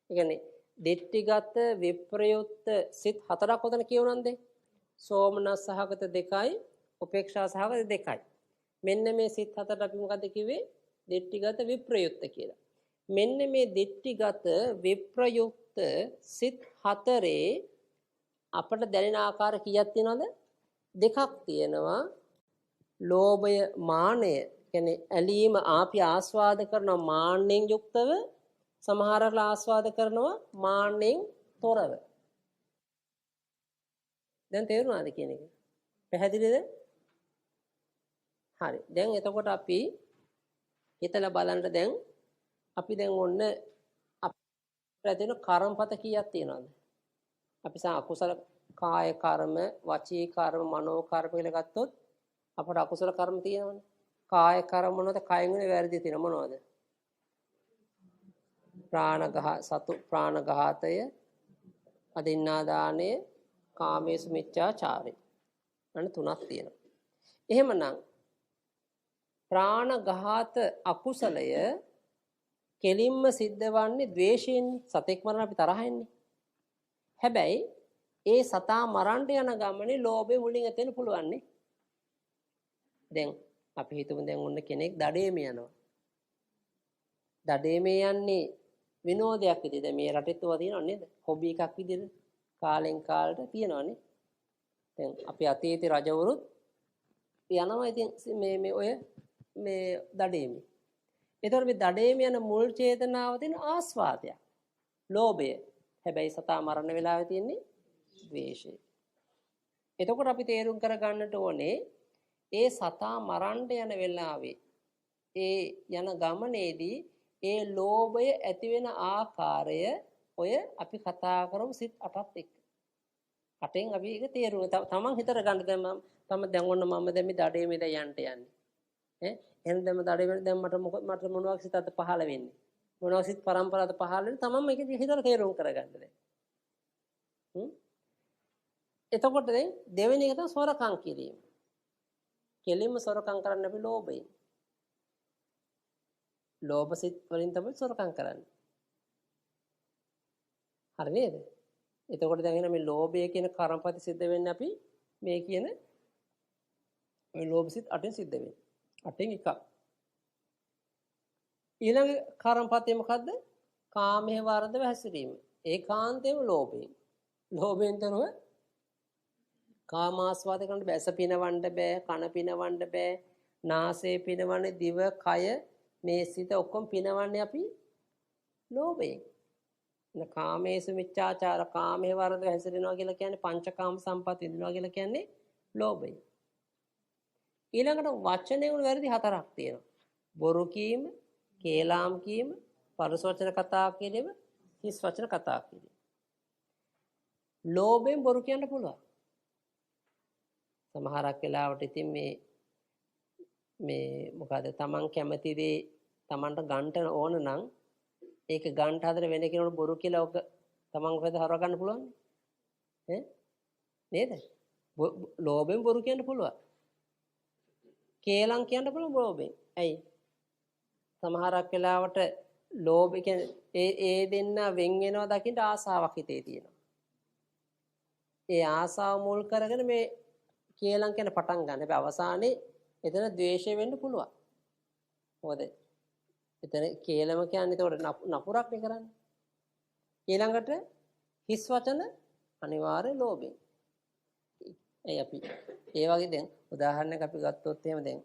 ඒ කියන්නේ දිට්ඨිගත විප්‍රයුක්ත සිත් 4ක් උතන කියවනන්ද? සෝමනස් සහගත 2යි උපේක්ෂා සහගත 2යි. මෙන්න මේ සිත් 4ට අපි මොකද කිව්වේ? දිට්ඨිගත විප්‍රයුක්ත කියලා. මෙන්න මේ දිට්ඨිගත විප්‍රයුක්ත සිත් 4 අපට දැනෙන ආකාර කීයක් තියෙනවද? දෙකක් තියෙනවා. ලෝභය මානය කියන්නේ ඇලීම ආපි ආස්වාද කරන මාන්නෙන් යුක්තව සමහරවල් ආස්වාද කරනවා මාන්නෙන් තොරව. දැන් තේරුණාද කියන එක? පැහැදිලිද? හරි. දැන් එතකොට අපි හිතලා බලන්න දැන් අපි දැන් ඔන්න අපිට තියෙන කර්මපත කීයක් තියෙනවද? අපි අකුසල කාය කර්ම, වචී කර්ම, මනෝ කර්ම කියලා ගත්තොත් අපට අකුසල කර්ම තියෙනවනේ. කාය කර්ම මොනවද? කයෙන් වෙන වැරදි තියෙන මොනවද? ප්‍රාණඝාතය, අදින්නා දාණය, කාමේසු මිච්ඡාචාරය. අන්න 3ක් තියෙනවා. එහෙමනම් ප්‍රාණඝාත අකුසලය කෙලින්ම සිද්ධ වන්නේ ද්වේෂයෙන්. සතෙක් මරන අපි තරහ එන්නේ. හැබැයි ඒ සතා මරන්න යන ගමනේ ලෝභය මුලින් ඇතෙන්න පුළුවන් නේ. දැන් අපි හිතමු දැන් ඔන්න කෙනෙක් දඩේම යනවා. දඩේමේ යන්නේ විනෝදයක් විදිහට. දැන් මේ රටෙත් ඒවා තියෙනව නේද? හොබි එකක් විදිහට කාලෙන් කාලට තියෙනවනේ. දැන් අපි අතීතේ රජවරුත් යනවා ඉතින් මේ ඔය මේ දඩේමේ. ඒතර මේ දඩේම යන මුල් චේතනාව තියෙන ආස්වාදයක්. ලෝභය. හැබැයි සතා මරණ වෙලාවේ තියෙන්නේ ද්වේෂය. එතකොට අපි තේරුම් කර ගන්නට ඕනේ ඒ සතා මරන්න යන වෙලාවේ ඒ යන ගමනේදී ඒ ලෝභය ඇති වෙන ආකාරය ඔය අපි කතා කරමු සිත් 8ත් එක්ක. 8න් අපි ඒක තේරුම් තමන් හිතර ගන්න තම දැන් ඔන්න මම දැන් මේ දඩේ මෙද යන්න යන්නේ. එහෙනම් දැන් දඩේ දැන් මට මොනවා සිතත් පහළ වෙන්නේ. මොනවා සිත් පරම්පරාවද පහළ වෙන්නේ තමන් මේක හිතර තේරුම් කරගන්න දැන්. එතකොට දැන් දෙවෙනි එක තමයි සොරකම් කිරීම. කෙලින්ම සොරකම් කරන්න අපි ලෝභයෙන්. ලෝභ සිත් වලින් තමයි සොරකම් කරන්නේ. හරි නේද? එතකොට දැන් එන මේ ලෝභය කියන කර්මපති සිද්ධ වෙන්නේ අපි මේ කියන මේ ලෝභ සිත් 8න් සිද්ධ වෙන්නේ. 8න් එකක්. ඊළඟ කර්මපතේ මොකද්ද? කාමයේ වර්ධව හැසිරීම. ඒකාන්තයෙන්ම ලෝභයෙන්. ලෝභයෙන් තනව කාමාස්වාද කරන්න බෑ. ඇස පිනවන්න බෑ, කන පිනවන්න බෑ, නාසය පිනවන්නේ, දිව, කය මේ සිත ඔක්කොම පිනවන්නේ අපි ලෝභයෙන්. කාමේසු මිච්ඡාචාර කාමයේ වර්ධව හැසිරෙනවා කියලා කියන්නේ පංචකාම සම්පත් විඳිනවා කියලා කියන්නේ ලෝභය. ඊළඟට වචනේ වල වැරදි 4ක් තියෙනවා. බොරු කීම, කේලාම් කීම, පරස වචන කතා කිරීම, හිස් වචන කතා කිරීම. ලෝභයෙන් බොරු කියන්න පුළුවන්. සමහරක් වෙලාවට ඉතින් මේ මොකද තමන් කැමති දේ තමන්ට ගන්න ඕන නම් ඒක ගන්න හදන වෙන කෙනෙකුට බොරු කියලා ඔක තමන් කොහෙද හරව ගන්න පුළුවන් නේද? ලෝභයෙන් බොරු කියන්න පුළුවන්. කේලම් කියන්න පුළුවන් ලෝභයෙන්. ඇයි? සමහරක් වෙලාවට ලෝභ කියන්නේ ඒ දෙන්න වෙන් වෙනවා දකින්න ආසාවක් හිතේ තියෙනවා. ඒ ආසාව මුල් කරගෙන මේ කේලම් කියන පටන් ගන්න. හැබැයි අවසානයේ එතන ද්වේෂය වෙන්න පුළුවන්. මොකද එතන කේලම කියන්නේ ඒකට නපුරක් නේ කරන්නේ. ඊළඟට හිස් වචන අනිවාර්ය ලෝභයෙන්. ඒ අපි ඒ වගේ දැන් උදාහරණයක් අපි ගත්තොත් එහෙම දැන්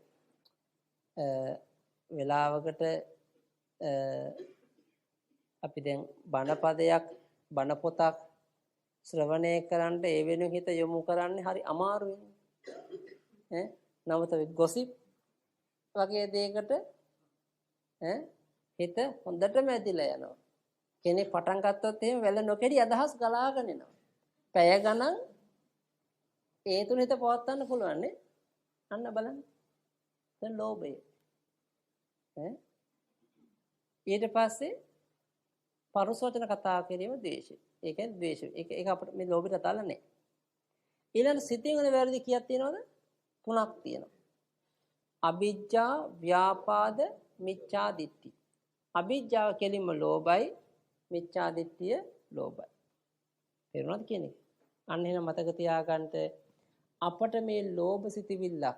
වෙලාවකට අපි දැන් බණපදයක් බණ පොතක් ශ්‍රවණය කරන්න ඒ වෙනුවෙන් හිත යොමු කරන්නේ හරි අමාරුයි. නමුත් ගොසිප් වගේ දෙයකට හිත හොඳටම ඇදිලා යනවා. කෙනෙක් පටන් ගත්තොත් එහෙම වැල නොකෙඩි අදහස් ගලාගෙන එනවා. පැය ගණන් ඒ තුන හිත පවත්වන්න පුළුවන් නේ. අන්න බලන්න. දැන් ලෝභය. ඊට පස්සේ පරුසවචන කතා කිරීම ද්වේෂය. ඒ කියන්නේ ද්වේෂය. ඒක අපිට මේ ලෝභයට අදාළ නැහැ. ඊළඟ සිතින් වෙන වැරදි කීයක් තියෙනවද? 3ක් තියෙනවා. අවිජ්ජා, ව්‍යාපාද, මිච්ඡා දිට්ඨි. අවිජ්ජාව කෙලින්ම ලෝභයි, මිච්ඡා දිට්ඨිය ලෝභයි. තේරුණාද කියන්නේ? අන්න එහෙනම් මතක තියාගන්න අපට මේ ලෝභ සිතිවිල්ලක්.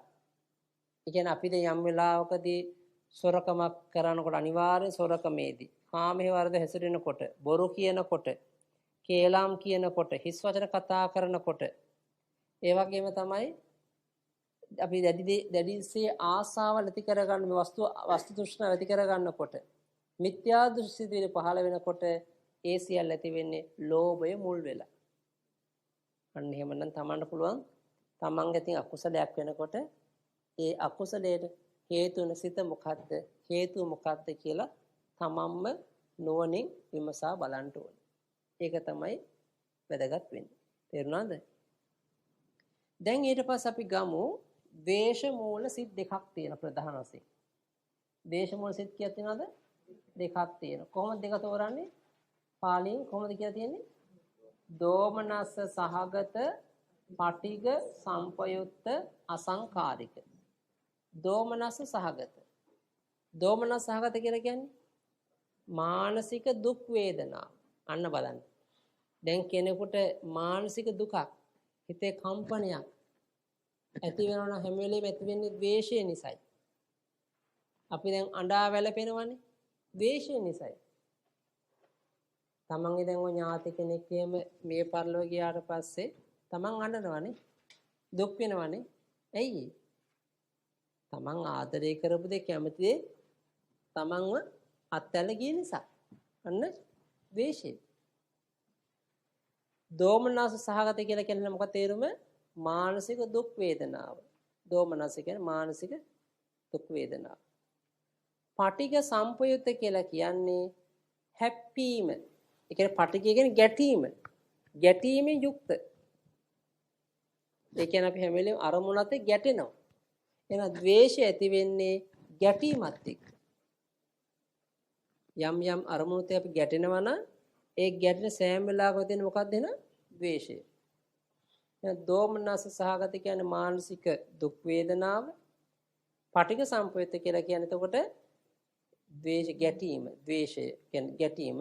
ඒ කියන්නේ අපි දැන් යම් වෙලාවකදී සොරකමක් කරනකොට අනිවාර්යෙන් සොරකමේදී කාමයේ වර්ධ හැසිරෙනකොට, බොරු කියනකොට, කේලම් කියනකොට, හිස් වචන කතා කරනකොට ඒ වගේම තමයි අපි දැඩිසේ ආසාව ඇති කරගන්න මේ වස්තු තෘෂ්ණාව ඇති කරගන්නකොට මිත්‍යා දෘෂ්ටි පහළ වෙනකොට ඒ සියල්ල ඇති වෙන්නේ ලෝභය මුල් වෙලා. අන්න එහෙමනම් තමන්ට පුළුවන් තමන්ගේ තින් අකුසලයක් වෙනකොට ඒ අකුසලයට හේතු වෙන සිත මොකද්ද? හේතුව මොකද්ද කියලා තමන්ම නුවණින් විමසා බලන්න ඕනේ. ඒක තමයි වැදගත් වෙන්නේ. තේරුණාද? දැන් ඊට පස්සේ අපි ගමු ද්වේෂ මූල සිත් දෙකක් තියෙන ප්‍රධාන වශයෙන්. ද්වේෂ මූල සිත් කීයක් තියෙනවද? දෙකක් තියෙනවා. කොහොමද දෙක තෝරන්නේ? පාලියෙන් කොහොමද කියලා තියෙන්නේ? දෝමනස්ස සහගත, පටිග සම්පයුත්ත, අසංකාරික. දෝමනස්ස සහගත. දෝමනස්ස සහගත කියලා කියන්නේ මානසික දුක් වේදනා. අන්න බලන්න. දැන් කෙනෙකුට මානසික දුකක්, හිතේ කම්පනයක් ඇති වෙනවා නම් හැම වෙලේම ඇති වෙන්නේ ද්වේෂය නිසායි. අපි දැන් අඬා වැළපෙනවනේ ද්වේෂය නිසායි. තමන්ගේ දැන් ඔය ඥාති කෙනෙක් එහෙම මේ පරිලෝක ගියාට පස්සේ තමන් අඬනවනේ දුක් වෙනවනේ. ඇයි? තමන් ආදරය කරපු දේ කැමති දේ තමන්ව අත්හැරලා ගිය නිසා. අන්න ද්වේෂය. දෝමනස සහගත කියලා කියන්නේ මොකක්ද තේරුම? මානසික දුක් වේදනාව. දෝමනස කියන්නේ මානසික දුක් වේදනාව. පටිඝ සම්පයුත්ත කියලා කියන්නේ හැප්පීම. ඒ කියන්නේ පටිඝය කියන්නේ ගැටීම. ගැටීමෙන් යුක්ත. ඒ කියන්නේ අපි හැම වෙලේම අරමුණත් ගැටෙනවා. එහෙනම් ද්වේෂය ඇති වෙන්නේ ගැටීමත් එක්ක. යම් යම් අරමුණුත් අපි ගැටෙනවා නම් ඒ ගැටෙන සෑම වෙලාවකම තියෙන මොකක්ද එන ද්වේෂය. එහෙනම් දෝමනස සහගත කියන්නේ මානසික දුක් වේදනාව. පටිඝ සම්පයුත්ත කියලා කියන්නේ එතකොට ද්වේෂ ගැටීම. ද්වේෂය කියන්නේ ගැටීම.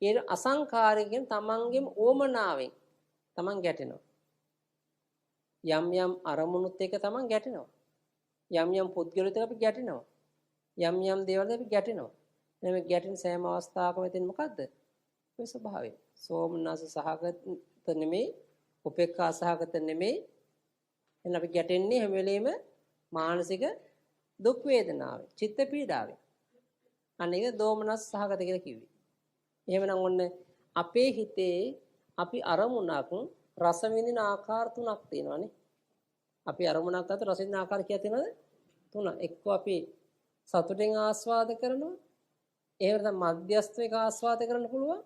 ඒ අසංකාරික කියන්නේ තමන්ගේම ඕමනාවෙන් තමන් ගැටෙනවා. යම් යම් අරමුණුත් එක්ක තමන් ගැටෙනවා. යම් යම් පුද්ගලයන්ට අපි ගැටෙනවා. යම් යම් දේවල් අපි ගැටෙනවා. මේ ගැටෙන සෑම අවස්ථාවකම තියෙන මොකද්ද? ඔය ස්වභාවය. සෝමනස සහගත නෙමෙයි, උපේක්ඛා සහගත නෙමෙයි. එහෙනම් අපි ගැටෙන්නේ හැම වෙලෙම මානසික දුක් වේදනාවේ, චිත්ත පීඩාවේ. අනේක දෝමනස් සහගත කියලා කිව්වේ. එහෙමනම් ඔන්න අපේ හිතේ අපි අරමුණක් රස විඳින ආකාර තුනක් තියෙනවානේ. අපි අරමුණක් අතර රස විඳින ආකාර කීයක් තියෙනවද? තුන. එක්ක අපි සතුටෙන් ආස්වාද කරනවා. එහෙම නැත්නම් මධ්‍යස්ථයක ආස්වාද කරන්න පුළුවන්.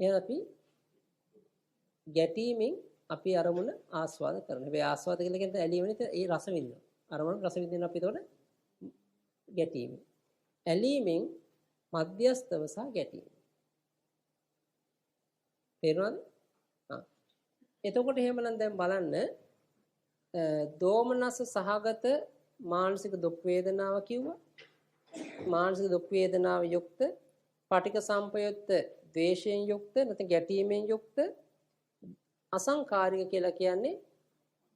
එහෙනම් අපි ගැටීමෙන් අපි අරමුණ ආස්වාද කරනවා. මේ ආස්වාද කියලා කියන්නේ ඇලීමනේ ඒ රස විඳිනවා. අරමුණ රස විඳිනවා අපි එතකොට ගැටීම. ඇලීමෙන් මධ්‍යස්ථව සහ ගැටීම. තේරුණාද? එතකොට එහෙමනම් දැන් බලන්න දෝමනස සහගත මානසික දුක් වේදනාව කිව්වා. මානසික දුක් වේදනාව යුක්ත පටිඝ සම්පයුත්ත ද්වේෂයෙන් යුක්ත නැත්නම් ගැටීමෙන් යුක්ත අසංකාරික කියලා කියන්නේ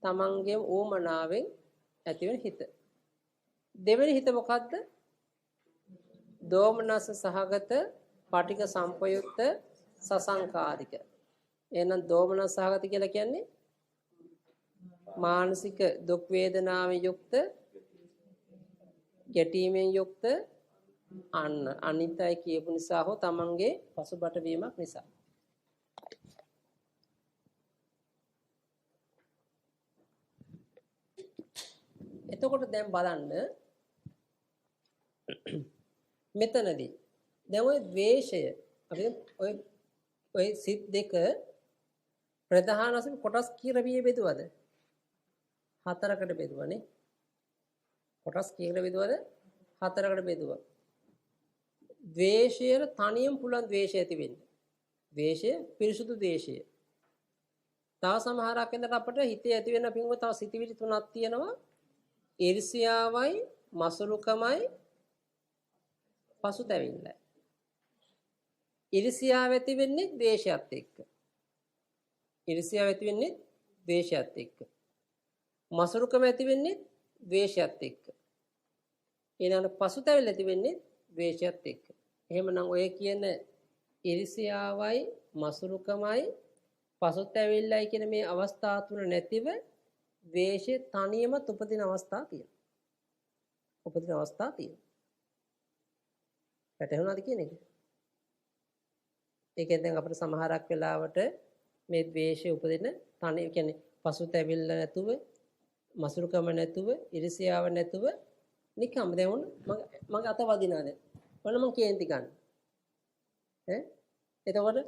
තමන්ගේම ඕමනාවෙන් ඇතිවෙන හිත. දෙවෙනි හිත මොකද්ද? දෝමනස සහගත පටිඝ සම්පයුත්ත සසංකාරික. එහෙනම් දෝමනස සහගත කියලා කියන්නේ මානසික දුක් වේදනාවෙන් යුක්ත ගැටීමෙන් යුක්ත අනිත්‍යයි කියපු නිසා හෝ තමන්ගේ පසුබට වීමක් නිසා. එතකොට දැන් බලන්න මෙතනදී දැන් ওই ද්වේෂය අපි ඔය සිත් දෙක ප්‍රධාන වශයෙන් කොටස් කීරවියේ බෙදුවද? හතරකට බෙදුවනේ. කොටස් කීරවියේ බෙදුවද? හතරකට බෙදුවා. ද්වේෂය තනියම පුළුවන් ද්වේෂය ඇති වෙන්න. ද්වේෂය පිරිසුදු ද්වේෂය. තව සමහරක් වෙනකොට අපිට හිතේ ඇති වෙන පින්ව තව සිතිවිලි තුනක් තියෙනවා. ඊර්ෂ්‍යාවයි, මසුරුකමයි, පසුතැවිල්ලයි. ඊර්ෂ්‍යාව ඇති වෙන්නේ ද්වේෂයත් එක්ක. ඊර්ෂ්‍යාව ඇති වෙන්නේ ද්වේෂයත් එක්ක. මසුරුකම ඇති වෙන්නේ ද්වේෂයත් එක්ක. ඊළඟට පසුතැවිල්ල ඇති වෙන්නේ ද්වේෂයත් එක්ක. එහෙමනම් ඔය කියන ඊර්ෂ්‍යාවයි, මසුරුකමයි, පසුතැවිල්ලයි කියන මේ අවස්ථා තුන නැතිව ද්වේෂය තනියම උපදින අවස්ථා තියෙනවා. උපදින අවස්ථා තියෙනවා. වැටහුණාද කියන එක? ඒකෙන් දැන් අපිට සමහරක් වෙලාවට මේ ද්වේෂය උපදින තනි කියන්නේ පසුතැවිල්ල නැතුව, මසුරුකම නැතුව, ඊර්ෂ්‍යාව නැතුව නිකම් දැන් මගේ අත වදිනවා දැන්. ඔන්න මං කේන්ති ගන්න. එතකොට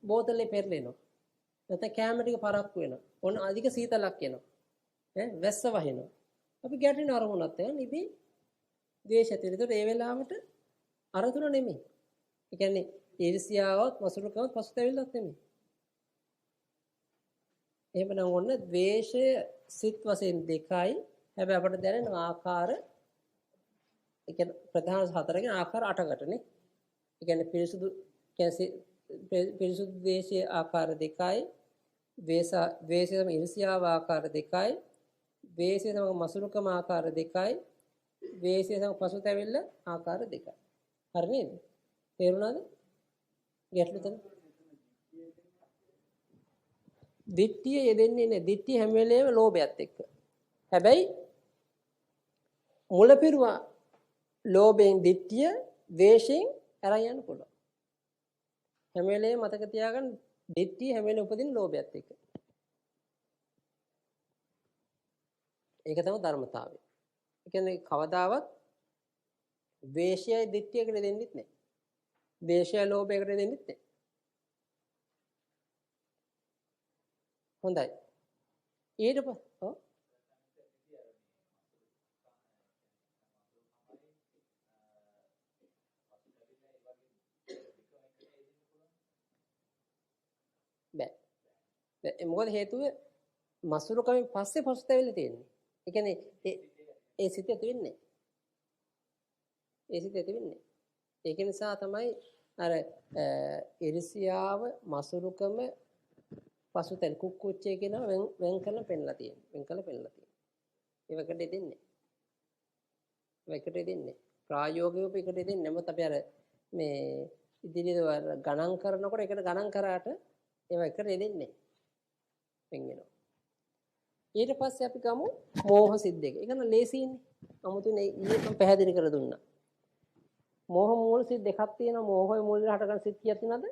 බෝතලේ පෙරලෙනවා. නැත්නම් කැම ටික පරක්කු වෙනවා. ඔන්න අධික සීතලක් එනවා. වැස්ස වහිනවා. අපි ගැටෙන අරමුණක් තියෙන ඉතින් ද්වේෂය තියෙන. ඒතකොට ඒ වෙලාවට අර තුන නෙමෙයි. ඒ කියන්නේ ඊර්ෂ්‍යාවත් මසුරුකමත් පසුතැවිල්ලක් නෙමෙයි. එහෙමනම් ඔන්න ද්වේෂය සිත් වශයෙන් දෙකයි. හැබැයි අපිට දැනෙන ආකාර ඒ කියන්නේ ප්‍රධාන හතරකින් ආකාර 8කටනේ. ඒ කියන්නේ පිරිසුදු ද්වේෂයේ ආකාර දෙකයි. ද්වේෂය සම ඊර්ෂ්‍යාව ආකාර දෙකයි. ද්වේෂය සම මසුරුකම ආකාර දෙකයි. ද්වේෂය සම පසුතැවිල්ල ආකාර දෙකයි. හරි නේද? තේරුණාද? ගැටලු තන. දිට්ඨිය යෙදෙන්නේ නැහැ. දිට්ඨිය හැම වෙලේම ලෝභයත් එක්ක. හැබැයි මුලපිරුවා ලෝභයෙන් දිට්ඨිය, ද්වේෂයෙන් අරන් යන්න පුළුවන්. හැම වෙලේම මතක තියාගන්න දිට්ඨිය හැම වෙලේම උපදින ලෝභයත් එක්ක. ඒක තමයි ධර්මතාවය. ඒ කියන්නේ කවදාවත් ද්වේෂයයි දිට්ඨියකට දෙන්නෙත් නැහැ. ද්වේෂය ලෝභයකට දෙන්නෙත් නැහැ. හොඳයි. ඊට පස්සේ බෑ. මොකද හේතුව මසුරුකමින් පස්සේ පසුතැවිලි තියෙන්නේ. ඒ කියන්නේ ඒ සිත ඇති වෙන්නේ. ඒ සිත ඇති වෙන්නේ. ඒක නිසා තමයි අර ඉරිසියාව මසුරුකම පසුතැවිලි කුක්කුච්චේ කියනවා වෙන් කරලා පෙන්නලා තියෙන්නේ. වෙන් කරලා පෙන්නලා තියෙන්නේ. ඒවකට දෙන්නේ. ඒවකට දෙන්නේ. ප්‍රායෝගිකව ඒකට දෙන්නේ. මොකද අපි අර මේ ඉදිරියේ ගණන් කරනකොට ඒකට ගණන් කරාට ඒවකට දෙන්නේ. වෙන් වෙනවා. ඊට පස්සේ අපි ගමු මෝහ සිද්දේක. ඒක නම් ලේසියිනේ. 아무තුනේ ඊයේ මම පැහැදිලි කර දුන්නා. මෝහ මූල සිත් දෙකක් තියෙනවා. මෝහයේ මූල හටගන්න සිත් කීයක් තියෙනවද?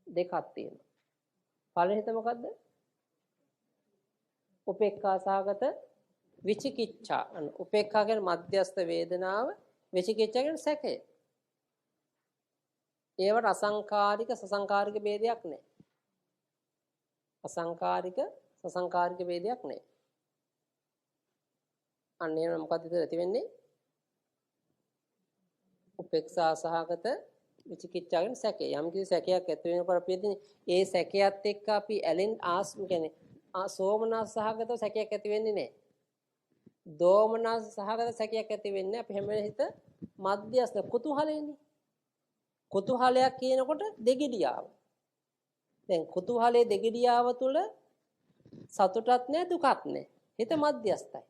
දෙකක් තියෙනවා. පළවෙනි හිත මොකද්ද? උපේක්ඛා සහගත විචිකිච්ඡා. උපේක්ඛා කියන්නේ මධ්‍යස්ථ වේදනාව, විචිකිච්ඡා කියන්නේ සැකය. ඒවට අසංකාරික සසංකාරික ભેදයක් නැහැ. අසංකාරික සසංකාරික ભેදයක් නැහැ. අන්න එහෙනම් මොකද්ද ඉතින් ඇති වෙන්නේ? උපේක්ෂා සහගත විචිකිච්ඡා කියන සැකය. යම් කිසි සැකයක් ඇති වෙනකොට අපි ඒ සැකයත් එක්ක අපි ඇලෙන් ආස්ම කියන්නේ සෝමනස් සහගත සැකයක් ඇති වෙන්නේ නැහැ. දෝමනස් සහගත සැකයක් ඇති වෙන්නේ අපි හැම වෙලේ හිත මධ්‍යස්ථ කුතුහලෙන්නේ. කුතුහලයක් කියනකොට දෙගිඩියාව. දැන් කුතුහලයේ දෙගිඩියාව තුල සතුටක් නැහැ දුකක් නැහැ. හිත මධ්‍යස්ථයි.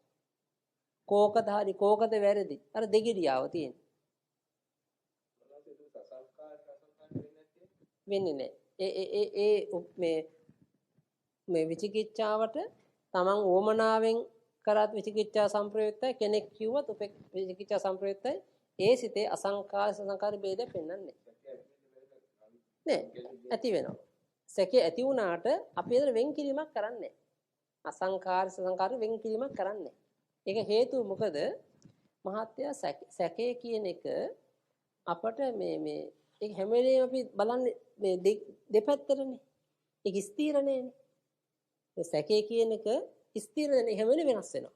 කෝකද හරි කෝකද වැරදි. අර දෙගිඩියාව තියෙන්නේ. වෙන්නේ නැහැ. මේ විචිකිච්ඡාවට තමන් ඕමනාවෙන් කරත් විචිකිච්ඡා සංප්‍රයුක්තයි කෙනෙක් කිව්වත් විචිකිච්ඡා සංප්‍රයුක්තයි ඒ සිතේ අසංකාර සංකාර ભેද පෙන්වන්නේ නෑ. ඇති වෙනවා. සැකේ ඇති වුණාට අපි ඒතර වෙන් කිරීමක් කරන්නේ අසංකාර සංකාර වෙන් කිරීමක් කරන්නේ. ඒක හේතුව මොකද? මහත්ය සැකේ කියන එක අපට මේ ඒක හැම වෙලේම අපි බලන්නේ මේ දෙපැත්තටනේ. ඒක ස්ථිර නෑනේ. ඒ සැකේ කියන එක ස්ථිර නෑ හැම වෙලේම වෙනස් වෙනවා.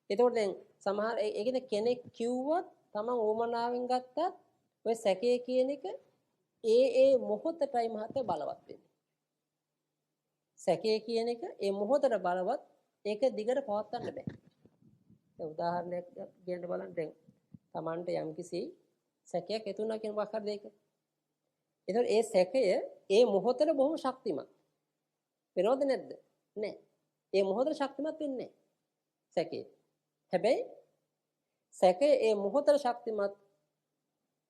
එතකොට දැන් සමහර ඒ කියන්නේ කෙනෙක් කිව්වොත් තමන් ඕමනාවෙන් ගත්තත් ඔය සැකේ කියන එක ඒ මොහොතටයි මහත්ය බලවත් වෙන්නේ. සැකේ කියන එක ඒ මොහොතට බලවත් ඒක දිගට පවත්වන්න බෑ. දැන් උදාහරණයක් කියන්න බලන්න දැන් තමන්ට යම්කිසි සැකයක් ඇති වුණා කියන මොකක් හරි දෙයක. ඒතකොට ඒ සැකය ඒ මොහොතේ බොහොම ශක්තිමත්. වෙනවද නැද්ද? නැහැ. ඒ මොහොතේ ශක්තිමත් වෙන්නේ නැහැ. සැකේ. හැබැයි සැකේ ඒ මොහොතේ ශක්තිමත්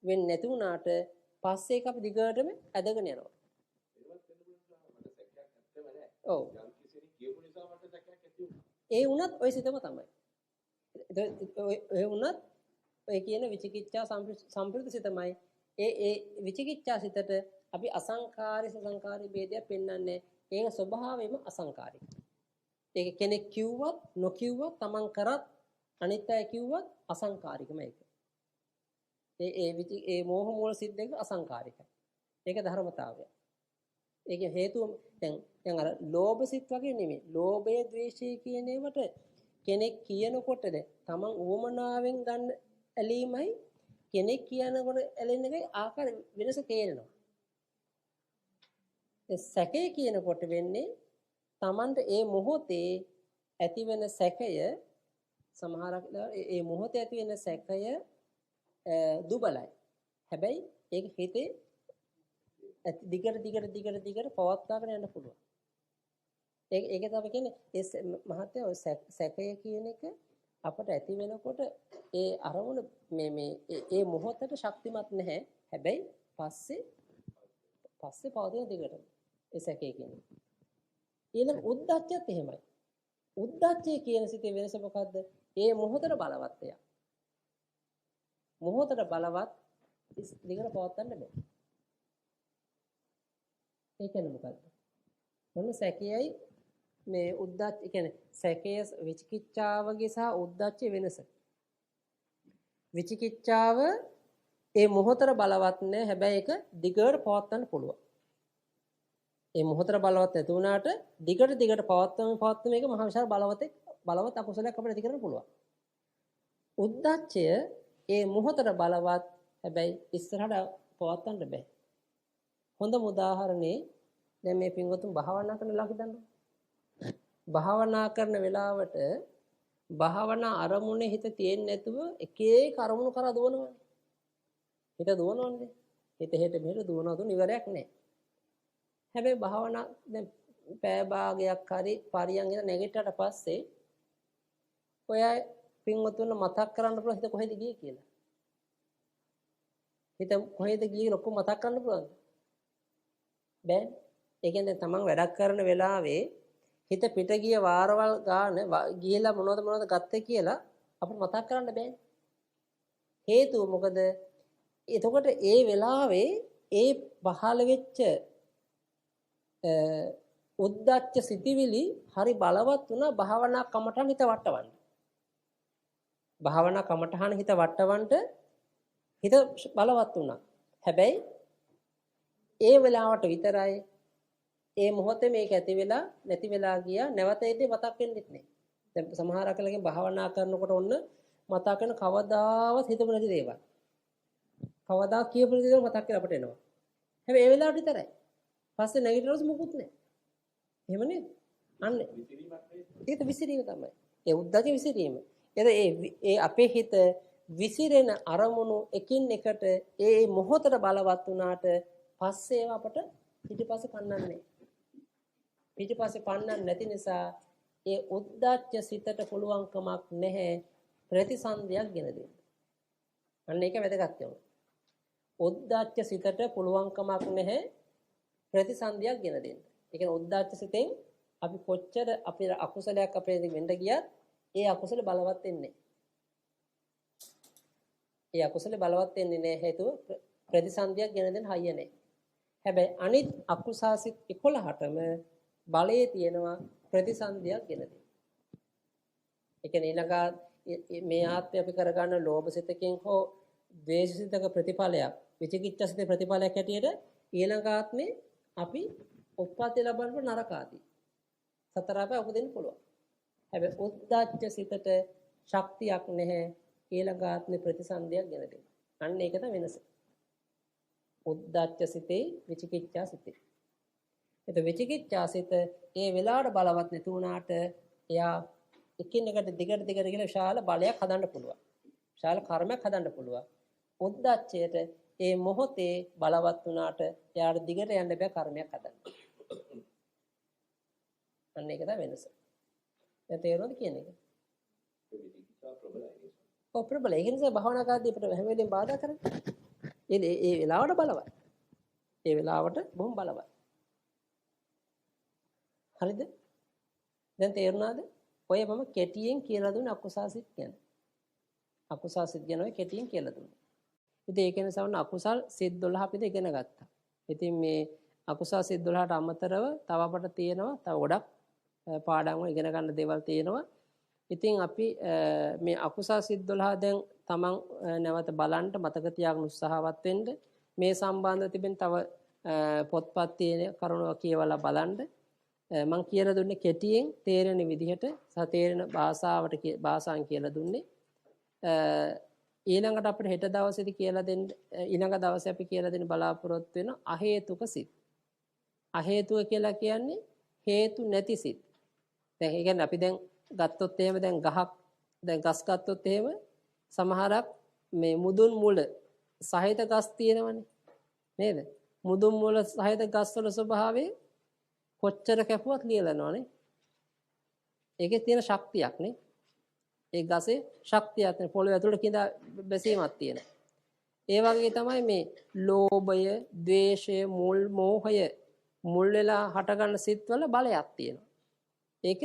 වෙන්නේ නැති වුණාට පස්සේ ඒක අපි දිගටම ඇදගෙන යනවා. ඔව්. ඒ වුණත් ওই සිතම තමයි. ඒ වුණත් ඔය කියන විචිකිච්ඡා සම්ප්‍රයුක්ත සිතමයි. ඒ විචිකිච්ඡා සිතට අපි අසංකාරික සංකාරී ભેදයක් පෙන්වන්නේ. ඒක ස්වභාවයෙන්ම අසංකාරික. ඒක කෙනෙක් කිව්වත් නොකිව්වත් තමන් කරත් අනිත් අය කිව්වත් අසංකාරිකම ඒක. ඒ මෝහ මූල සිද්දේක අසංකාරිකයි. ඒක ධර්මතාවය. ඒක හේතුව දැන් අර ලෝභ සිත් වගේ නෙමෙයි. ලෝභය ද්වේෂය කියන ඒවට කෙනෙක් කියනකොට තමන් උවමනාවෙන් ගන්න ඇලීමයි කෙනෙක් කියනකොට ඇලෙන එකයි ආකාර වෙනස තේරෙනවා. ඒ සැකය කියනකොට වෙන්නේ තමන්ට ඒ මොහොතේ ඇති වෙන සැකය සමහරක් ඒ මොහොතේ ඇති වෙන සැකය දුබලයි. හැබැයි ඒක හිතේ දිගට පවත්වාගෙන යන්න පුළුවන්. ඒක තමයි කියන්නේ ඒ මහත්ය ඔය සැකය කියන එක අපට ඇති වෙනකොට ඒ අරමුණ ඒ මොහොතට ශක්තිමත් නැහැ. හැබැයි පස්සේ පවතින දිගට ඒ සැකය කියන්නේ. ඊළඟ උද්දච්චයත් එහෙමයි. උද්දච්චය කියන සිතේ වෙනස මොකද්ද? ඒ මොහොතට බලවත් එයා. මොහොතට බලවත් දිගට පවත්වන්න බෑ. ඒ කියන්නේ මොකද්ද? මොන සැකයයි මේ උද්දච්ච කියන්නේ සැකය විචිකිච්ඡාවගේ සහ උද්දච්ච වෙනස. විචිකිච්ඡාව ඒ මොහොතට බලවත් නෑ. හැබැයි ඒක දිගට පවත්වන්න පුළුවන්. ඒ මොහොතට බලවත් නැති වුණාට දිගට පවත්වන එක මහ විශාල බලවත් අකුසලයක් අපිට ඇති කරන්න පුළුවන්. උද්දච්චය ඒ මොහොතට බලවත් හැබැයි ඉස්සරහට පවත්වන්න බෑ. හොඳම උදාහරණේ දැන් මේ පින්වතුන් භාවනා කරන ලා හිතන්න. භාවනා කරන වෙලාවට භාවනා අරමුණේ හිත තියෙන්නේ නැතුව එක එක අරමුණු කරා දුවනවනේ. හිත දුවනවනේ. හිත හෙට මෙහෙට දුවනවද ඉවරයක් නැහැ. හැබැයි භාවනා දැන් පෑ භාගයක් හරි පරියන්ගෙන නැගිට්ටට පස්සේ ඔය පින්වතුන් මතක් කරන්න පුළුවන් හිත කොහෙද ගියේ කියලා. හිත කොහෙද ගියේ ලොකු මතක් කරන්න පුළුවන්ද? බෑ. ඒ කියන්නේ තමන් වැඩක් කරන වෙලාවේ හිත පිට ගිය වාරවල් ගාන ගිහිලා මොනවද ගත්තේ කියලා අපිට මතක් කරන්න බෑ. හේතුව මොකද? එතකොට ඒ වෙලාවේ ඒ පහළ වෙච්ච උද්දච්ච සිතිවිලි හරි බලවත් වුණා භාවනා කමටහන් හිත වටවන්න. භාවනා කමටහන් හිත වටවන්න හිත බලවත් වුණා. හැබැයි ඒ වෙලාවට විතරයි ඒ මොහොතේ මේක ඇති වෙලා නැති වෙලා ගියා නැවත ඒකේ මතක් වෙන්නේ නැහැ. දැන් සමහර අකලගෙන් භාවනා කරනකොට ඔන්න මතක් වෙන කවදාවත් හිතපු නැති දේවල්. කවදා කියපු දේවල් මතක් කරලා අපට එනවා. හැබැයි ඒ වෙලාවට විතරයි. පස්සේ නැගිටිනොත් මොකුත් නැහැ. එහෙම නේද? අන්න ඒක විසිරීම තමයි. ඒ උද්දච්ච විසිරීම. ඒ අපේ හිත විසිරෙන අරමුණු එකින් එකට ඒ මොහොතට බලවත් වුණාට පස්සේ ඒවා අපට පිටිපස්සේ පන්නන්නේ. පිටිපස්සේ පන්නන්නේ නැති නිසා ඒ උද්දච්ච සිතට පුළුවන්කමක් නැහැ ප්‍රතිසන්දියක් ගෙන දෙන්න. අන්න ඒක වැදගත් වෙනවා. උද්දච්ච සිතට පුළුවන්කමක් නැහැ ප්‍රතිසන්දියක් ගෙන දෙන්න. ඒ කියන්නේ උද්දච්ච සිතෙන් අපි කොච්චර අපේ අකුසලයක් අපේ වෙන්න ගියත් ඒ අකුසල බලවත් වෙන්නේ නැහැ. ඒ අකුසල බලවත් වෙන්නේ නැහැ හේතුව ප්‍රතිසන්දියක් ගෙන දෙන්න හයිය නැහැ. හැබැයි අනිත් අකුසාසිත 11ටම බලයේ තියෙනවා ප්‍රතිසන්දියක් ගෙන දෙන්න. ඒ කියන්නේ ඊළඟ මේ ආත්මය අපි කරගන්න ලෝභ සිතකින් හෝ ද්වේෂ සිතක ප්‍රතිඵලයක් විචිකිච්ඡා සිතේ ප්‍රතිඵලයක් හැටියට ඊළඟ ආත්මේ අපි උප්පත්ති ලබන්න නරක ආදී සතර අපේ උපදින්න පුළුවන්. හැබැයි උද්දච්ච සිතට ශක්තියක් නැහැ ඊළඟ ආත්මේ ප්‍රතිසන්දියක් ගෙන දෙන්න. අන්න ඒක තමයි වෙනස. උද්දච්ච සිතේ විචිකිච්ඡා සිතේ. ඒත විචිකිච්ඡා සිත ඒ වෙලාවට බලවත් නැති වුණාට එයා එකිනෙකට දිගට කියලා විශාල බලයක් හදන්න පුළුවන්. විශාල කර්මයක් හදන්න පුළුවන්. උද්දච්චයට ඒ මොහොතේ බලවත් වුණාට එයාට දිගට යන්න බෑ කර්මයක් හදන්න. අන්න ඒක තමයි වෙනස. දැන් තේරුණාද කියන්නේ? ඔව් ප්‍රබල. ඒ නිසා භාවනා කරද්දී අපිට හැම වෙලෙම බාධා කරන්නේ. ඒ වෙලාවට බලවත්. ඒ වෙලාවට බොහොම බලවත්. හරිද? දැන් තේරුණාද? ඔය මම කෙටියෙන් කියලා දුන්නේ අකුසාසිත කියන්නේ. අකුසාසිත ගැන කෙටියෙන් කියලා දුන්නා. ඉතින් ඒක නිසා අකුසල් සිත් 12 අපිට ඉගෙන ගත්තා. ඉතින් මේ අකුසල් සිත් 12ට අමතරව තව අපට තියෙනවා තව ගොඩක් පාඩම් වල ඉගෙන ගන්න දේවල් තියෙනවා. ඉතින් අපි මේ අකුසල් සිත් 12 දැන් තමන් නැවත බලන්න මතක තියාගන්න උත්සාහවත් වෙන්න. මේ සම්බන්ධව තිබෙන තව පොත්පත් තියෙන කරුණු කියවලා බලන්න. මම කියලා දුන්නේ කෙටියෙන් තේරෙන විදිහට සහ තේරෙන භාෂාවෙන් කියලා දුන්නේ. ඊළඟට අපිට හෙට දවසේදී කියලා දෙන්න ඊළඟ දවසේ අපි කියලා දෙන්න බලාපොරොත්තු වෙන අහේතුක සිත්. අහේතුක කියලා කියන්නේ හේතු නැති සිත්. දැන් ඒ කියන්නේ අපි දැන් ගත්තොත් එහෙම දැන් ගස් ගත්තොත් එහෙම සමහරක් මේ මුදුන් මුල සහිත ගස් තියෙනවනේ නේද? මුදුන් මුල සහිත ගස් වල ස්වභාවය කොච්චර කැපුවත් ලියලනවනේ. ඒකේ තියෙන ශක්තියක් නේ. ඒ ගසේ ශක්තියක් තියෙන පොළොව ඇතුළට කිඳා බැසීමක් තියෙන. ඒ වගේ තමයි මේ ලෝභය, ද්වේෂය, මෝහය මුල් වෙලා හටගන්න සිත්වල බලයක් තියෙනවා. ඒක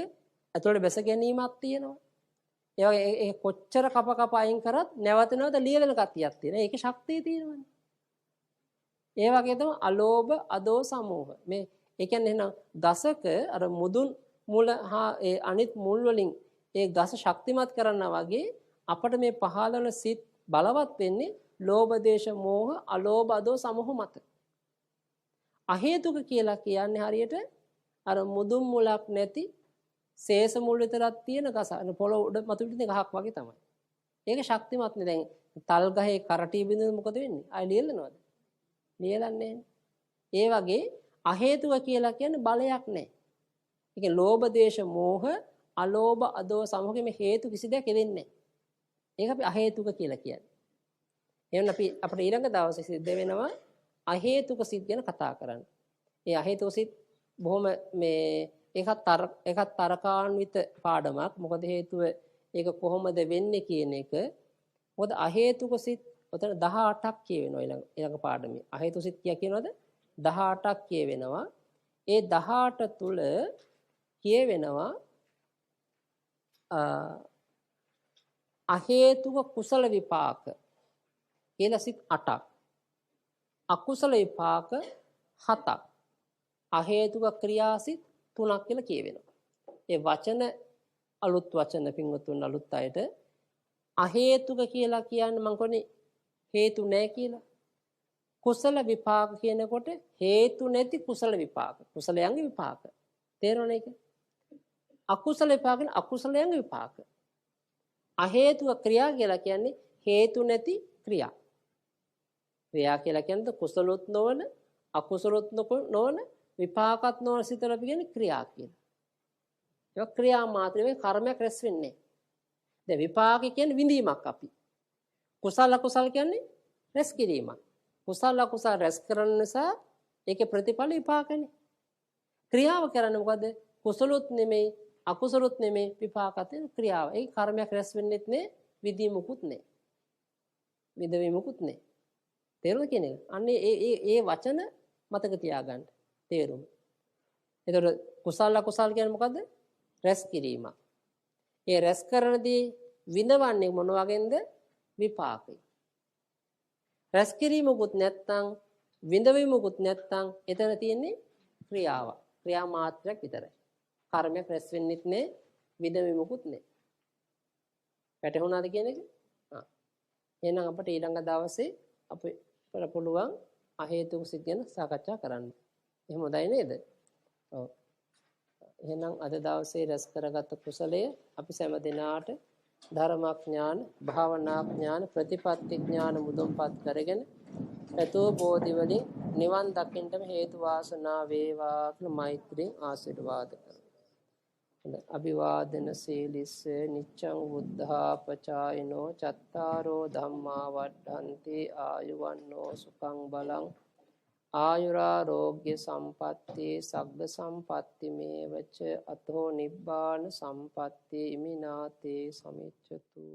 ඇතුළට බැස ගැනීමක් තියෙනවා. ඒ වගේ ඒ කොච්චර කප කප අයින් කරත් නැවත නැවත ලියවෙන ගතියක් තියෙනවා. ඒකේ ශක්තිය තියෙනවානේ. ඒ වගේ තමයි අලෝභ අදෝ සමෝහ. මේ ඒ කියන්නේ එහෙනම් ගසක අර මුදුන් මුල හා ඒ අනිත් මුල් වලින් ඒ ගස ශක්තිමත් කරනවා වගේ අපිට මේ පහළන සිත් බලවත් වෙන්නේ ලෝභ දේශ මෝහ අලෝභ අදෝ සමෝහ මත. අහේතුක කියලා කියන්නේ හරියට අර මුදුන් මුලක් නැති ශේෂ මුල් විතරක් තියෙන ගස. පොළොව උඩ මතු පිටින් ගහක් වගේ තමයි. ඒක ශක්තිමත් නේ. දැන් තල් ගහේ කරටි බින්දුන මොකද වෙන්නේ? ආයි ලියලනවද? ලියලන්නේ. ඒ වගේ අහේතුක කියලා කියන්නේ බලයක් නැහැ. ඒ කියන්නේ ලෝභ දේශ මෝහ අලෝභ අදෝ සමෝහගේ මේ හේතු කිසි දෙයක් දෙන්නේ නැහැ. ඒක අපි අහේතුක කියලා කියන්නේ. එහෙනම් අපි අපිට ඊළඟ දවසේ සිද්ධ වෙනවා අහේතුක සිත් ගැන කතා කරන්න. ඒ අහේතුක සිත් බොහොම මේ ඒකත් තරකාන්විත පාඩමක්. මොකද හේතුව ඒක කොහොමද වෙන්නේ කියන එක. මොකද අහේතුක සිත් උතන 18ක් කියවෙනවා ඊළඟ පාඩමේ. අහේතුක සිත් කියනවාද 18ක් කියවෙනවා. ඒ 18 තුල කියවෙනවා අහේතුක කුසල විපාක කියලා සිත් 8ක්. අකුසල විපාක 7ක්. අහේතුක ක්‍රියාසිත 3ක් කියලා කියවෙනවා. ඒ වචන අලුත් වචන පින්වතුන් අලුත් අයට අහේතුක කියලා කියන්නේ මම කියන්නේ හේතු නැහැ කියලා. කුසල විපාක කියනකොට හේතු නැති කුසල විපාක. කුසලයන්ගේ විපාක. තේරෙනවද ඒක? අකුසල විපාක කියන්නේ අකුසලයන්ගේ විපාක. අහේතුක ක්‍රියා කියලා කියන්නේ හේතු නැති ක්‍රියා. ක්‍රියා කියලා කියන්නේ කුසලොත් නොවන අකුසලොත් නොවන විපාකත් නොවන සිතල අපි කියන්නේ ක්‍රියා කියලා. ඒක ක්‍රියා මාත්‍රමේ කර්මයක් රැස් වෙන්නේ. දැන් විපාක කියන්නේ විඳීමක් අපි. කුසල අකුසල කියන්නේ රැස් කිරීමක්. කුසල අකුසල රැස් කරන නිසා ඒකේ ප්‍රතිඵල විපාකනේ. ක්‍රියාව කරන්නේ මොකද? කුසලොත් නෙමෙයි අකුසලොත් නෙමෙයි විපාකත් ක්‍රියාව. ඒ කර්මයක් රැස් වෙන්නෙත් නේ විදීමුකුත් නේ. විදවීමුකුත් නේ. තේරුණා කියන්නේ? අන්නේ ඒ වචන මතක තියාගන්න. තේරුම. එතකොට කුසල අකුසල කියන්නේ මොකද්ද? රැස් කිරීම. ඒ රැස් කරනදී විඳවන්නේ මොන වගේන්ද? විපාකයි. රැස් කිරීමකුත් නැත්තම් විඳවීමකුත් නැත්තම් එතන තියෙන්නේ ක්‍රියාව. ක්‍රියා මාත්‍රයක් විතරයි. කර්මයක් රැස් වෙන්නෙත් නෑ විඳවීමකුත් නෑ. වැටහුණාද කියන එක? එහෙනම් අපිට ඊළඟ දවසේ අපිට පුළුවන් අහේතුක සිත් ගැන සාකච්ඡා කරන්න. එහෙම හොඳයි නේද? ඔව්. එහෙනම් අද දවසේ රැස් කරගත් කුසලය අපි සෑම දිනාට ධර්මඥාන, භාවනාඥාන, ප්‍රතිපත්ති ඥාන මුදුන්පත් කරගෙන එතෝ බෝධි වලින් නිවන් දකින්නම හේතු වාසනා වේවා කියලා මෛත්‍රියෙන් ආශිර්වාද කරමු. අභිවාදන සීලිස්ස නිච්ඡං බුද්ධාපචායිනෝ චත්තාරෝ ධම්මා වඩ්ඩන්ති ආයුවන්නෝ සුඛං බලං ආයුරාෝග්‍ය සම්පatti සග්ග සම්පatti මේවච අතෝ නිබ්බාන සම්පatti ඉමිනාතේ සමිච්ඡතු